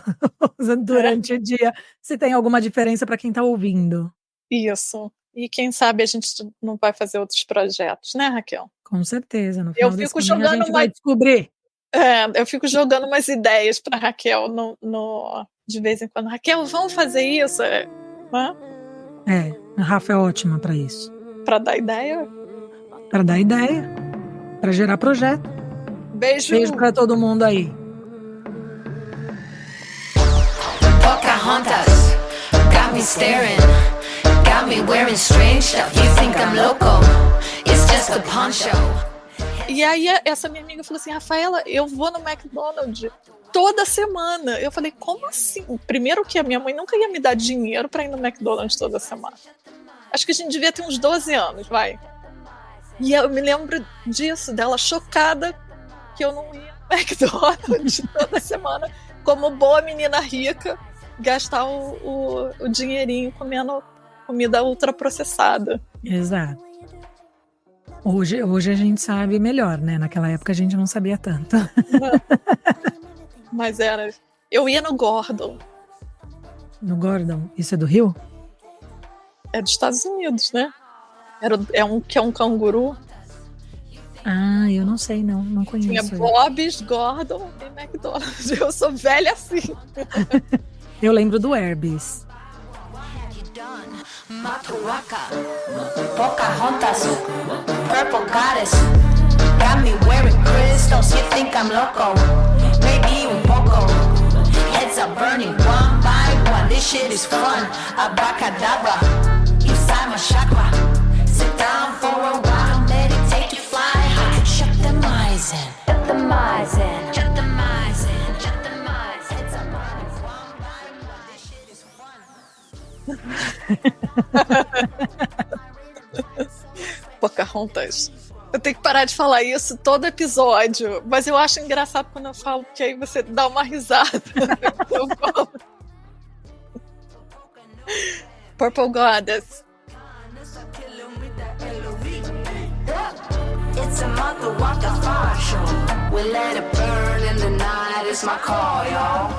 durante o dia, se tem alguma diferença para quem está ouvindo. Isso. E quem sabe a gente não vai fazer outros projetos, né, Raquel? Com certeza. No final eu fico jogando a gente vai descobrir. Eu fico jogando umas ideias para Raquel de vez em quando. Raquel, vamos fazer isso? A Rafa é ótima para isso. Para dar ideia? Para dar ideia. Para gerar projeto. Beijo para todo mundo aí. Pocahontas got me staring, got me wearing strange stuff. You think I'm loco? It's just a poncho. E aí essa minha amiga falou assim, Rafaela, eu vou no McDonald's toda semana. Eu falei, como assim? Primeiro que a minha mãe nunca ia me dar dinheiro para ir no McDonald's toda semana. Acho que a gente devia ter uns 12 anos, vai. E eu me lembro disso, dela chocada que eu não ia no McDonald's toda semana, como boa menina rica, gastar o dinheirinho comendo comida ultraprocessada. Exato. Hoje a gente sabe melhor, né? Naquela época a gente não sabia tanto. Mas eu ia no Gordon. No Gordon? Isso é do Rio? É dos Estados Unidos, né? Que é um canguru. Ah, eu não sei, não conheço. Tinha Bob's, Gordon e McDonald's. Eu sou velha assim. Eu lembro do Herbes. Matuaka, Pocahontas, Purple Goddess, got me wearing crystals, you think I'm loco, maybe un poco, heads are burning one by one, this shit is fun, abracadabra, inside my chakra, sit down for a while, meditate you fly high, shut the mice in, shut the mice in, shut the mice in, shut the mice, heads are burning one by one, this shit is fun. Pocahontas. Eu tenho que parar de falar isso todo episódio, mas eu acho engraçado quando eu falo, porque aí você dá uma risada. Purple Goddess. It's a Matuaka fire show. We let it burn in the night, it's my call, y'all.